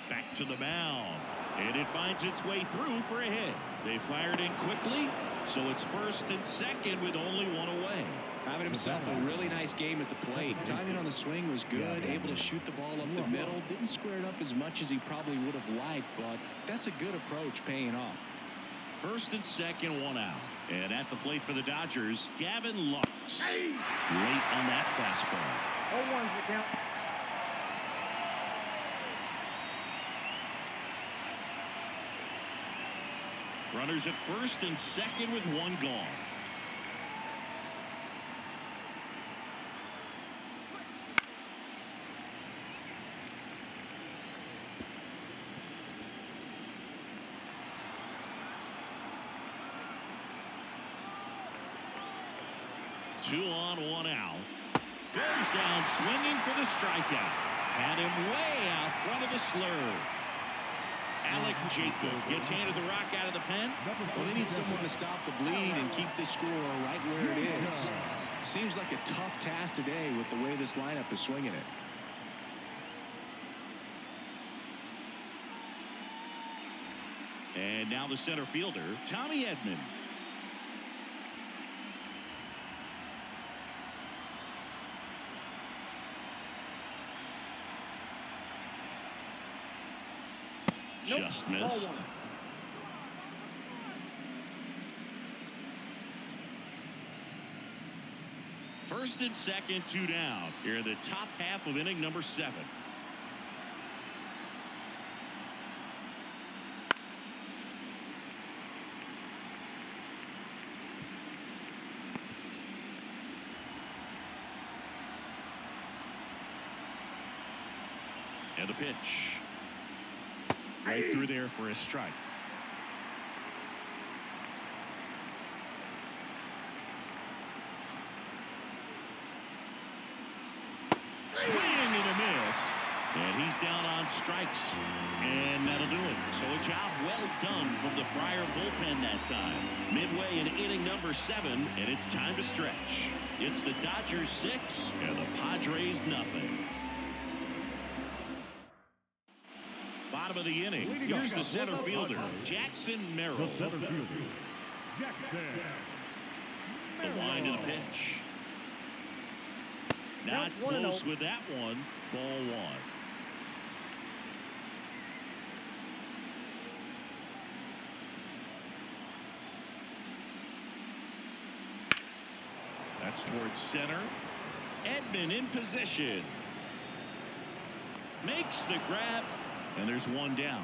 Back to the mound, and it finds its way through for a hit. They fired in quickly, so it's 1st and 2nd with only 1 away. Having himself a really nice game at the plate. Timing on the swing was good. Able to shoot the ball up the middle. Didn't square it up as much as he probably would have liked, but that's a good approach paying off. First and second, one out. And at the plate for the Dodgers, Gavin Lux. Late on that fastball. 0-1's the count. Runners at first and second with one gone. Two on, one out. Goes down swinging for the strikeout. Had him way out front of the slurve. Alec Jacob gets handed the rock out of the pen. Well, they need someone to stop the bleed and keep the score right where it is. Seems like a tough task today with the way this lineup is swinging it. And now the center fielder, Tommy Edman. Just missed. First and second, two down. Here in the top half of inning number 7. And the pitch. Right through there for a strike. Swing and a miss. And he's down on strikes. And that'll do it. So a job well done from the Friar bullpen that time. Midway in inning number 7, and it's time to stretch. It's the Dodgers 6 and the Padres nothing. Bottom of the inning. Here's the center fielder, Jackson Merrill. The center fielder, Jackson. The line to the pitch. Not close with that one. Ball 1. That's towards center. Edman in position. Makes the grab. And there's one down.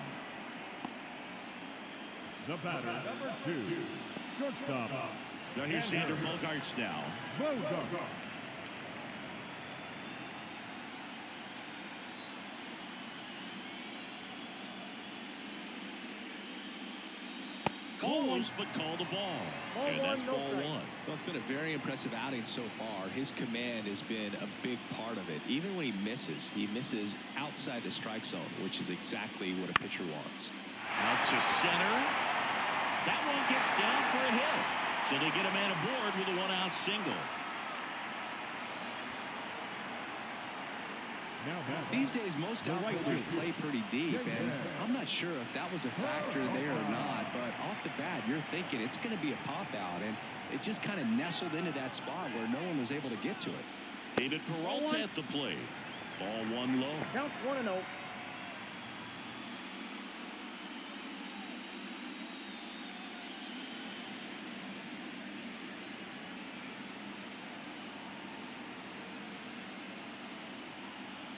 The batter, number 2, shortstop. Now here's Sander Bogarts now. Bogart. Close, but call the ball. And that's ball 1. Well, it's been a very impressive outing so far. His command has been a big part of it. Even when he misses outside the strike zone, which is exactly what a pitcher wants. Out to center. That one gets down for a hit. So they get a man aboard with a 1-out single. These days, most outfielders play pretty deep, and I'm not sure if that was a factor there or not, but off the bat, you're thinking it's going to be a pop-out, and it just kind of nestled into that spot where no one was able to get to it. David Peralta at the plate. Ball 1 low. Counts 1-0.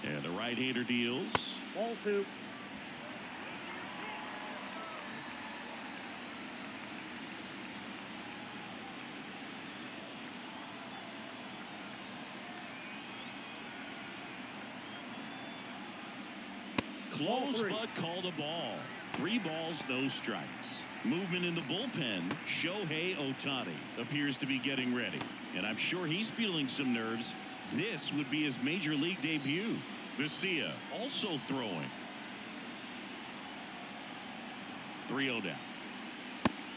And the right-hander deals. Ball 2. Close, but called a ball. 3 balls, no strikes. Movement in the bullpen. Shohei Ohtani appears to be getting ready. And I'm sure he's feeling some nerves. This would be his major league debut. Vesia also throwing. 3-0 down.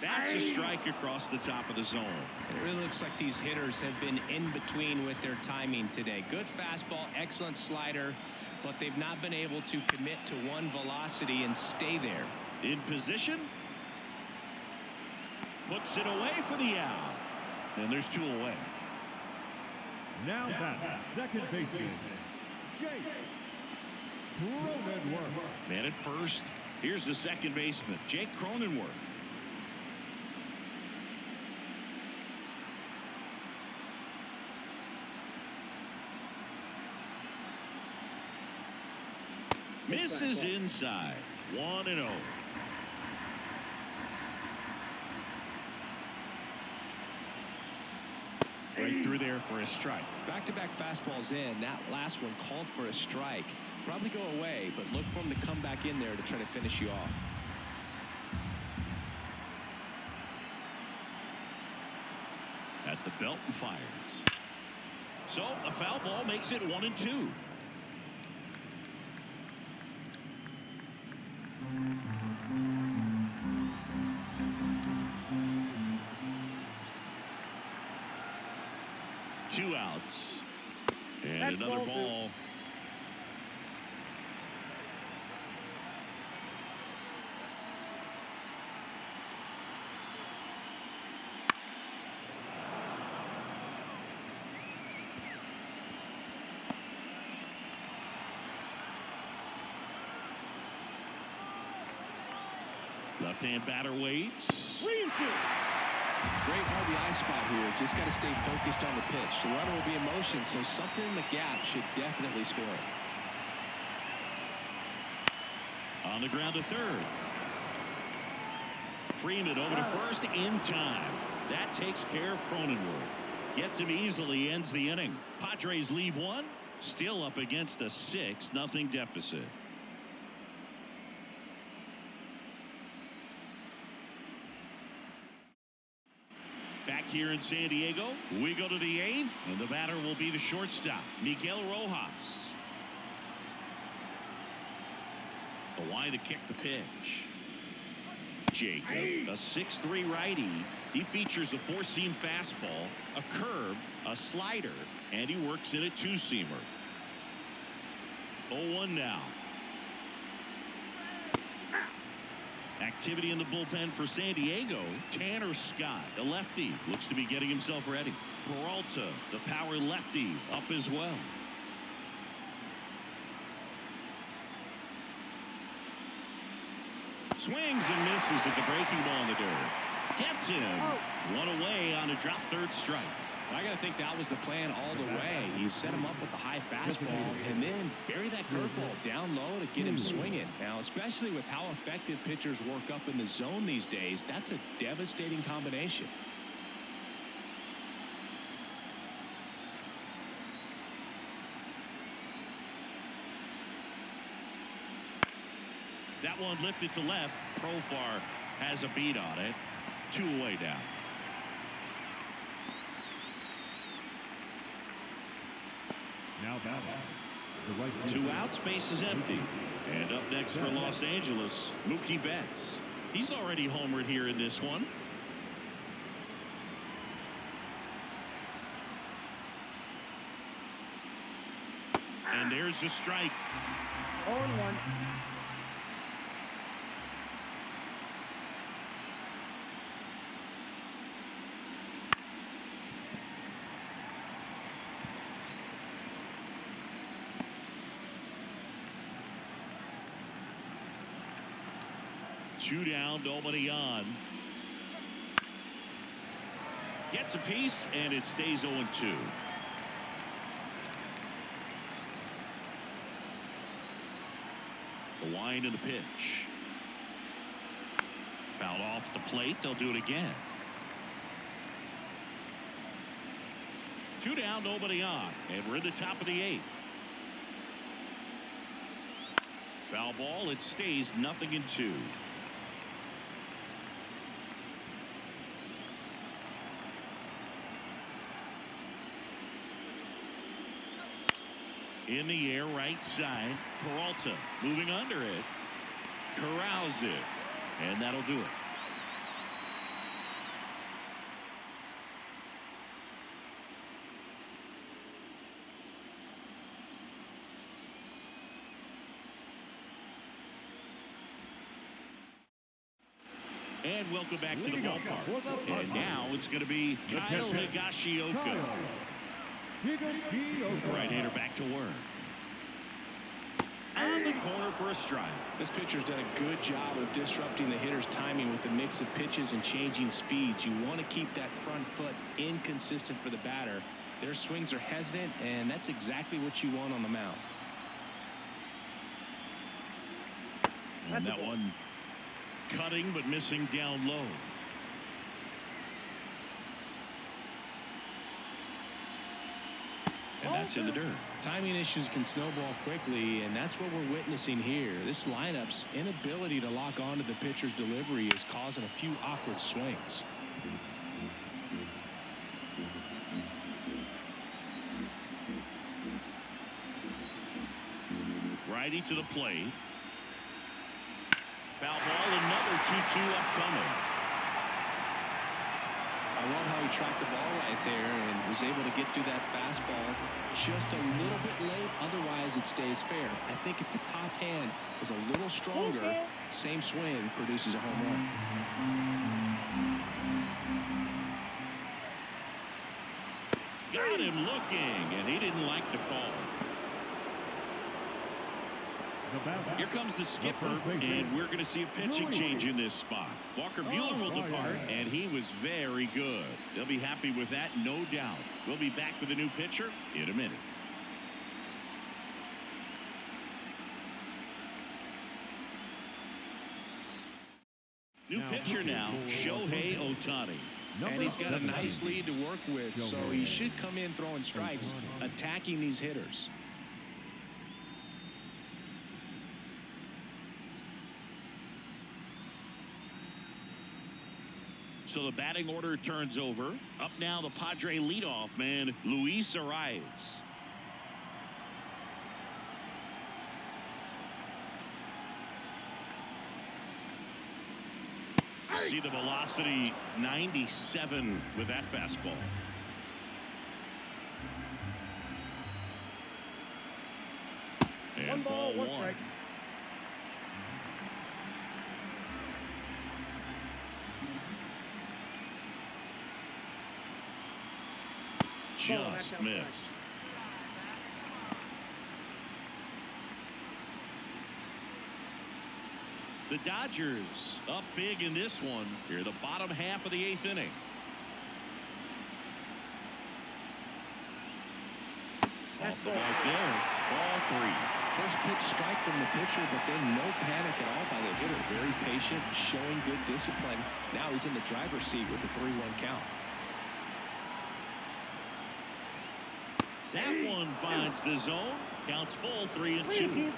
That's a strike across the top of the zone. It really looks like these hitters have been in between with their timing today. Good fastball, excellent slider, but they've not been able to commit to one velocity and stay there. In position. Puts it away for the out. And there's 2 away. Now back, second baseman, Jake Cronenworth. Man at first. Here's the second baseman, Jake Cronenworth. Misses inside. 1-0. Right through there for a strike. Back-to-back fastballs in. That last one called for a strike. Probably go away, but look for him to come back in there to try to finish you off. At the belt and fires. So a foul ball makes it 1-2. Two outs. And another ball. Left-hand batter waits. Great RBI spot here. Just got to stay focused on the pitch. The runner will be in motion, so something in the gap should definitely score. On the ground to third. Freeman over to first in time. That takes care of Cronenworth. Gets him easily, ends the inning. Padres leave one. Still up against a 6-0 deficit. Back here in San Diego, we go to the 8th, and the batter will be the shortstop, Miguel Rojas. The line to kick the pitch. Jacob, a 6'3" righty. He features a 4-seam fastball, a curve, a slider, and he works in a 2-seamer. 0-1 now. Activity in the bullpen for San Diego. Tanner Scott, the lefty, looks to be getting himself ready. Peralta, the power lefty, up as well. Swings and misses at the breaking ball in the dirt. Gets him. One away on a drop third strike. I got to think that was the plan all the way. He set him up with the high fastball and then bury that curveball down low to get him swinging. Now, especially with how effective pitchers work up in the zone these days, that's a devastating combination. That one lifted to left. Profar has a beat on it. 2 away down. Now batting. The right field. 2 outs, base is empty. And up next for Los Angeles, Mookie Betts. He's already homered here in this one. And there's the strike. 0-1. Two down, nobody on. Gets a piece, and it stays 0-2. The wind and the pitch. Fouled off the plate. They'll do it again. 2 down, nobody on. And we're in the top of the 8th. Foul ball. It stays 0-2. In the air, right side. Peralta moving under it. Corrals it. And that'll do it. And welcome back to the ballpark. And now it's going to be Kyle Higashioka. Right-hander back to work. On the corner for a strike. This pitcher's done a good job of disrupting the hitter's timing with a mix of pitches and changing speeds. You want to keep that front foot inconsistent for the batter. Their swings are hesitant, and that's exactly what you want on the mound. And that one cutting but missing down low. And that's in the dirt. Timing issues can snowball quickly, and that's what we're witnessing here. This lineup's inability to lock onto the pitcher's delivery is causing a few awkward swings. Righty to the plate. Foul ball, another 2-2 upcoming. I love how he tracked the ball right there and was able to get through that fastball just a little bit late. Otherwise, it stays fair. I think if the top hand is a little stronger, same swing produces a home run. Got him looking, and he didn't like the call. Here comes the skipper, and we're going to see a pitching change in this spot. Walker Buehler will depart, and he was very good. They'll be happy with that, no doubt. We'll be back with a new pitcher in a minute. New pitcher now, Shohei Ohtani. And he's got a nice lead to work with, so he should come in throwing strikes, attacking these hitters. So the batting order turns over. Up now, the Padre leadoff man, Luis Arias. See the velocity, 97 with that fastball. And ball one. Just missed. The Dodgers up big in this one. Here, the bottom half of the 8th inning. Off the mark there. Ball 3. First pitch strike from the pitcher, but then no panic at all by the hitter. Very patient, showing good discipline. Now he's in the driver's seat with the 3-1 count. That one finds the zone. Counts full, 3-2.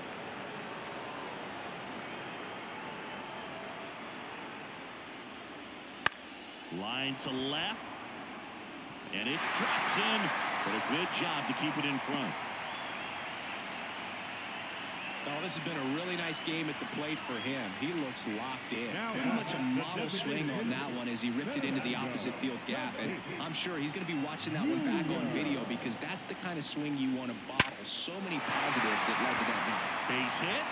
Line to left. And it drops in. But a good job to keep it in front. Oh, this has been a really nice game at the plate for him. He looks locked in. Pretty much a model swing on that one as he ripped it into the opposite field gap. And I'm sure he's going to be watching that one back on video because that's the kind of swing you want to bottle. So many positives that led to that night. Base hit.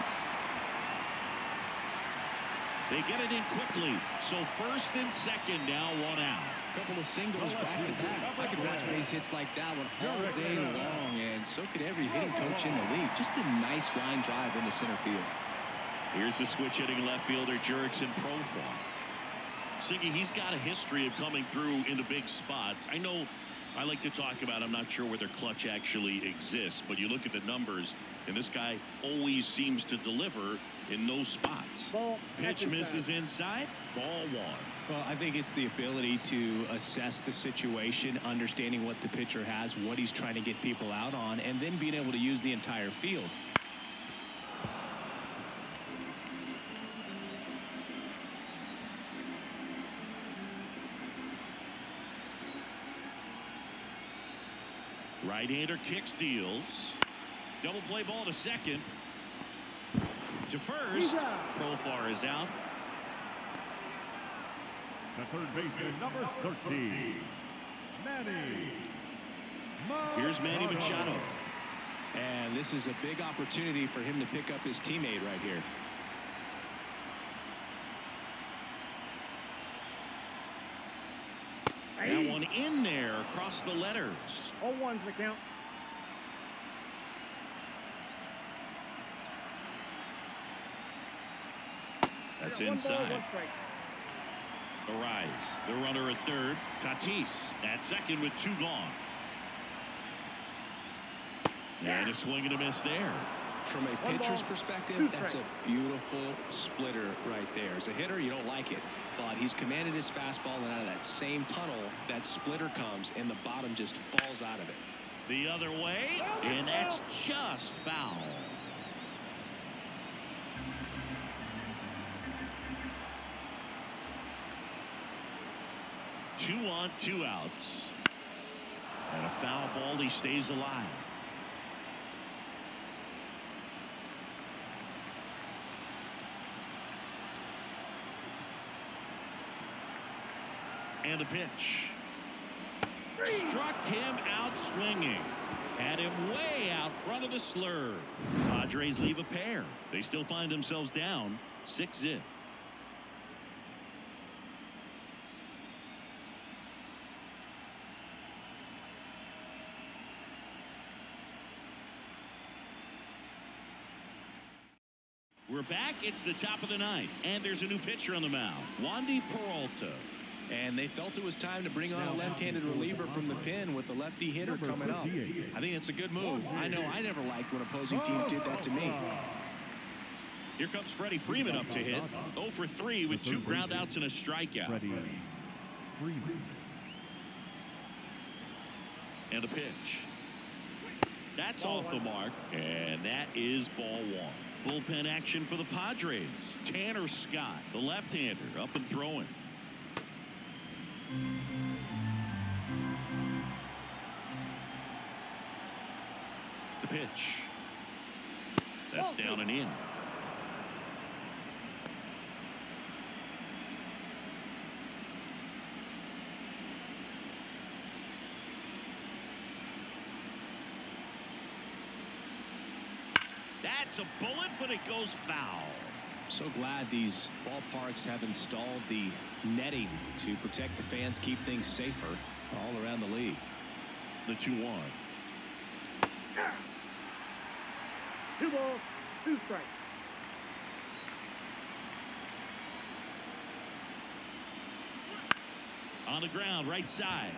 They get it in quickly. So first and second now, 1 out. Couple of singles back to back. I could watch base hits like that one all day long, and so could every hitting coach in the league. Just a nice line drive into center field. Here's the switch hitting left fielder Jurickson Profar. Siggy, he's got a history of coming through into big spots. I know I like to talk about, I'm not sure whether clutch actually exists, but you look at the numbers, and this guy always seems to deliver in those spots. Pitch misses inside, ball 1. Well, I think it's the ability to assess the situation, understanding what the pitcher has, what he's trying to get people out on, and then being able to use the entire field. Right-hander kicks, deals. Double play ball to second. To first. Profar is out. The third baseman, number 13, Manny. Here's Manny Machado. And this is a big opportunity for him to pick up his teammate right here. That one in there across the letters. 0-1's the count. That's inside. Arise, the runner at third. Tatis at second with 2 gone. And a swing and a miss there. From a pitcher's perspective, that's a beautiful splitter right there. As a hitter, you don't like it, but he's commanded his fastball, and out of that same tunnel, that splitter comes, and the bottom just falls out of it. The other way, and that's just foul. Two on, two outs. And a foul ball, he stays alive. And the pitch. Struck him out swinging. Had him way out front of the slur. Padres leave a pair. They still find themselves down 6-0. We're back. It's the top of the ninth, and there's a new pitcher on the mound, Wandy Peralta. And they felt it was time to bring on a left-handed reliever from the pen with the lefty hitter coming up. I think it's a good move. I know I never liked when opposing teams did that to me. Here comes Freddie Freeman up to hit. 0 for 3 with 2 groundouts and a strikeout. And the pitch. That's off the mark, and that is ball 1. Bullpen action for the Padres. Tanner Scott, the left-hander, up and throwing. The pitch. That's down and in. That's a bullet, but it goes foul. So glad these ballparks have installed the netting to protect the fans, keep things safer all around the league. The 2-1. 2 balls, 2 strikes. On the ground, right side.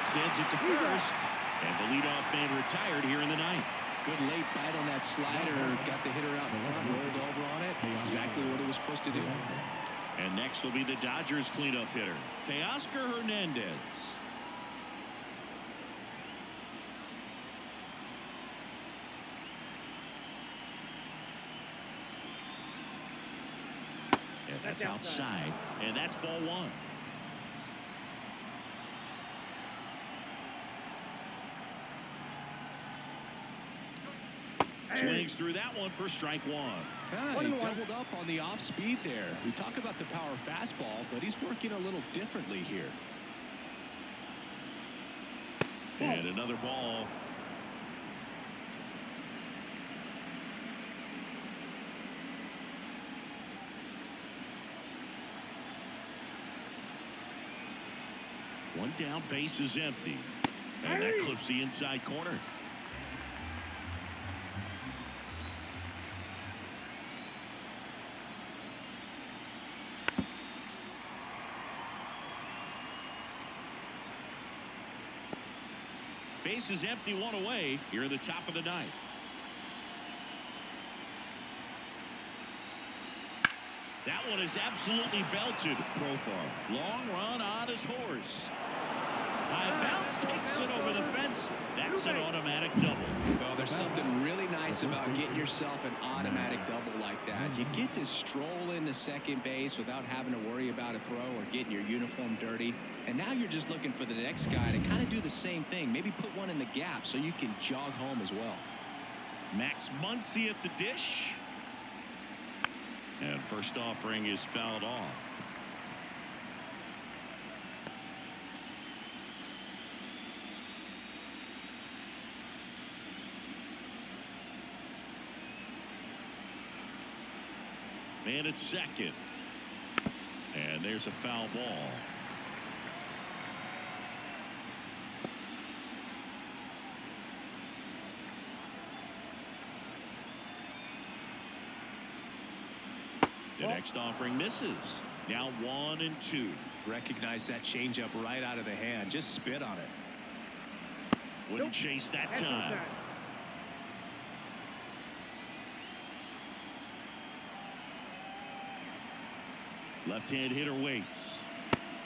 Sends it to first. And the leadoff man retired here in the ninth. Good late bite on that slider. Got the hitter out in front, rolled over on it. Exactly what it was supposed to do. And next will be the Dodgers cleanup hitter, Teoscar Hernandez. And that's outside. And that's ball 1. Swings through that one for strike 1. He doubled up on the off speed there. We talk about the power fastball, but he's working a little differently here. And another ball. One down, base is empty. And that clips the inside corner. Base is empty, 1 away here at the top of the ninth. That one is absolutely belted. Profar, long run on his horse. High bounce takes it over the fence. That's an automatic double. Well, there's something really nice about getting yourself an automatic double like that. You get to stroll into second base without having to worry about a throw or getting your uniform dirty. And now you're just looking for the next guy to kind of do the same thing. Maybe put one in the gap so you can jog home as well. Max Muncy at the dish. And first offering is fouled off. And it's second. And there's a foul ball. The next offering misses. Now 1-2. Recognize that changeup right out of the hand. Just spit on it. Wouldn't chase that time. Left-hand hitter waits.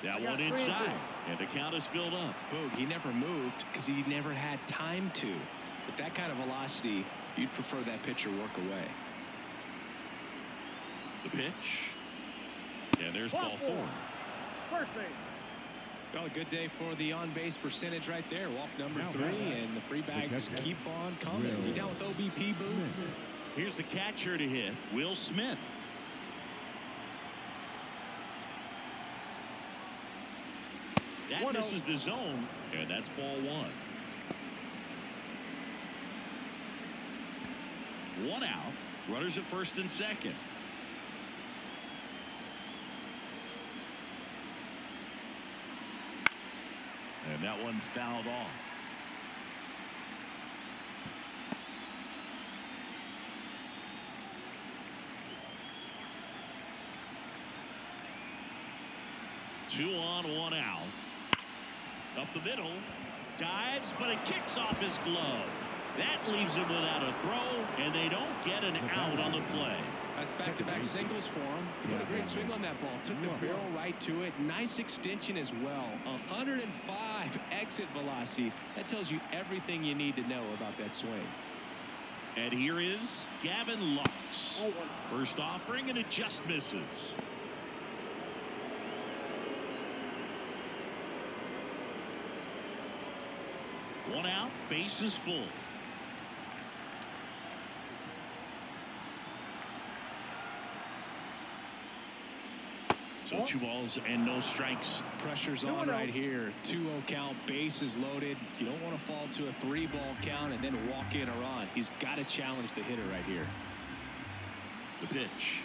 That one inside, and the count is filled up. Boog, he never moved because he never had time to. But that kind of velocity, you'd prefer that pitcher work away. The pitch. And there's ball 4. First base. Well, a good day for the on-base percentage right there. Walk number 3, and the free bags keep on coming. You down with OBP, Boog? Here's the catcher to hit, Will Smith. That misses the zone, and that's ball 1. 1 out. Runners at first and second. And that one fouled off. Two on, 1 out. Up the middle. Dives, but it kicks off his glove. That leaves him without a throw, and they don't get an out on the play. That's back-to-back singles for him. He put a great swing on that ball. Took the barrel right to it. Nice extension as well. 105 exit velocity. That tells you everything you need to know about that swing. And here is Gavin Lux. First offering, and it just misses. One out, base is full. So 2 balls and no strikes. Pressure's on right here. 2-0 count, bases loaded. You don't want to fall to a 3-ball count and then walk in or on. He's got to challenge the hitter right here. The pitch.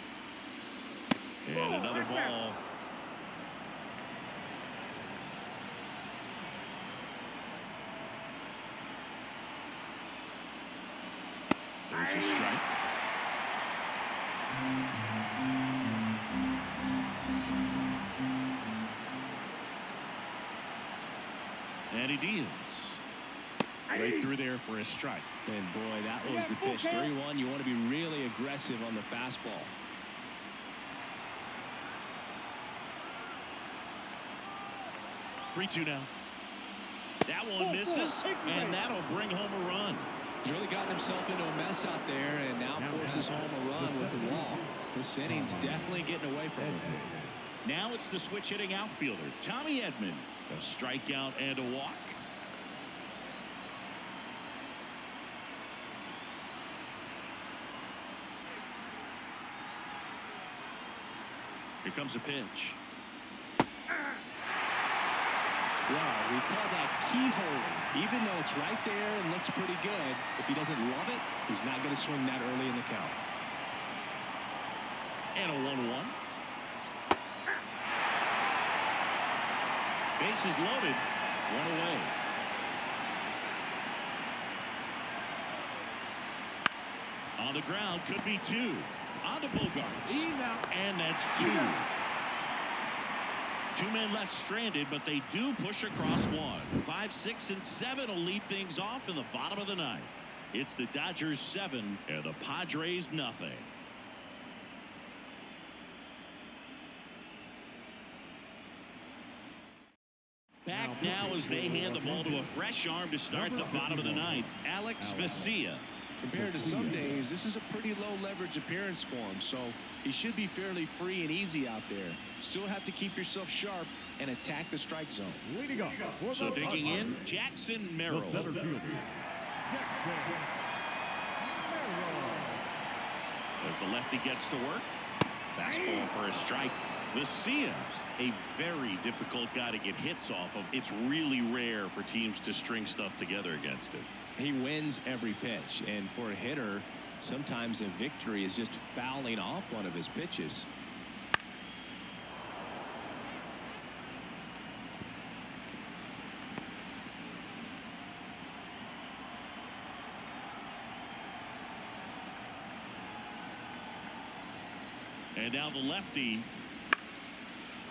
And another ball. There's a strike. And he deals. Right through there for a strike. And boy, that was the pitch. 3-1. You want to be really aggressive on the fastball. Three-two now. That one misses, and that'll bring home a run. He's really gotten himself into a mess out there, and now forces home a run with the walk. This inning's definitely getting away from him. Now it's the switch-hitting outfielder, Tommy Edman. A strikeout and a walk. Here comes a pitch. Wow, we call that keyhole. Even though it's right there and looks pretty good, if he doesn't love it, he's not going to swing that early in the count. And a 1-1. Bases loaded. 1 away. On the ground, could be 2. On to Bogarts. And that's 2. 2 men left stranded, but they do push across 1. 5, 6, and 7 will lead things off in the bottom of the 9th. It's the Dodgers 7 and the Padres nothing. Back now as they hand the ball to a fresh arm to start the bottom of the 9th. Alex Vesia. Compared to some days, this is a pretty low leverage appearance for him, so he should be fairly free and easy out there. Still have to keep yourself sharp and attack the strike zone. So digging in, Jackson Merrill. As the lefty gets to work, fastball for a strike. Vesia, a very difficult guy to get hits off of. It's really rare for teams to string stuff together against him. He wins every pitch, and for a hitter, sometimes a victory is just fouling off one of his pitches. And now the lefty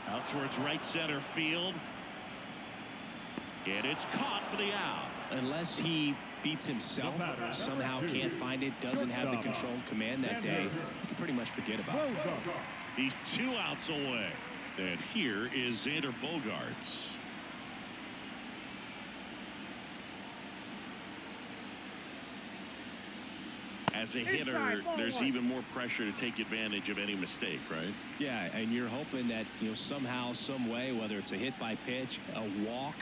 out towards right center field. And it's caught for the out. Unless he beats himself, somehow can't find it, doesn't have the control and command that day, you can pretty much forget about it. He's 2 outs away. And here is Xander Bogaerts. As a hitter, there's even more pressure to take advantage of any mistake, right? Yeah, and you're hoping that, somehow, some way, whether it's a hit by pitch, a walk,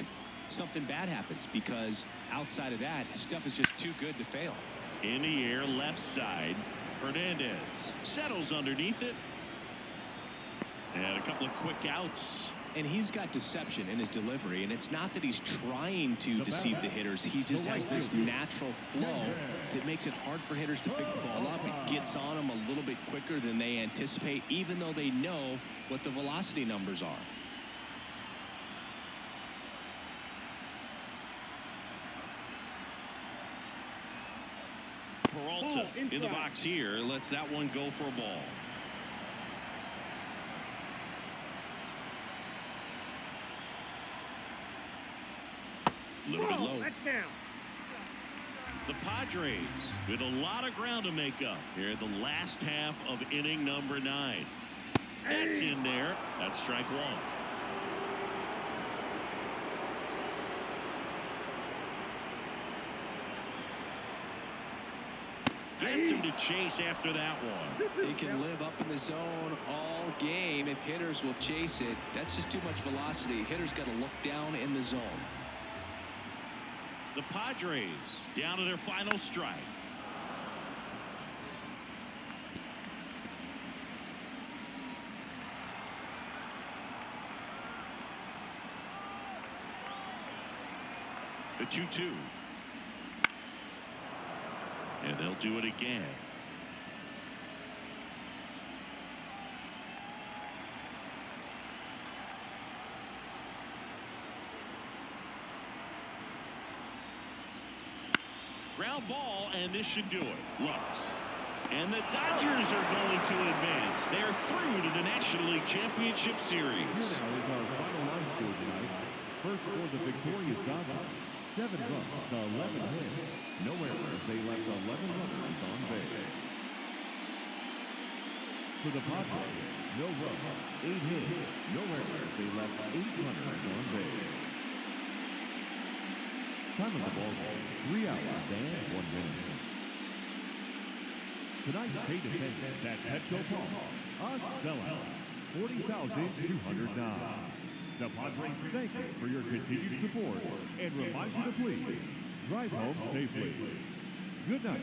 something bad happens, because outside of that, stuff is just too good to fail. In the air, left side. Hernandez settles underneath it. And a couple of quick outs. And he's got deception in his delivery, and it's not that he's trying to deceive the hitters. He just has this natural flow that makes it hard for hitters to pick the ball up. It gets on them a little bit quicker than they anticipate, even though they know what the velocity numbers are. Peralta in the box here lets that one go for a ball. A little bit low. The Padres with a lot of ground to make up here in the last half of inning number 9. That's in there. That's strike 1. Gets him to chase after that one. He can live up in the zone all game if hitters will chase it. That's just too much velocity. Hitters got to look down in the zone. The Padres down to their final strike. The 2-2. And they'll do it again. Ground ball, and this should do it. Looks. And the Dodgers are going to advance. They're through to the National League Championship Series. Here now is our final line score tonight. First for the victorious Dodgers, 7 runs to 11 hits. No errors. They left 11 runners on base. For the Padres, no runs, 8 hits. No errors. They left 8 runners on base. Time of the ball game, 3 hours and 1 minute. Tonight's paid attendance at Petco Park, a sellout, 40,209. The Padres thank you for your continued support and remind you to please drive home safely. Good night.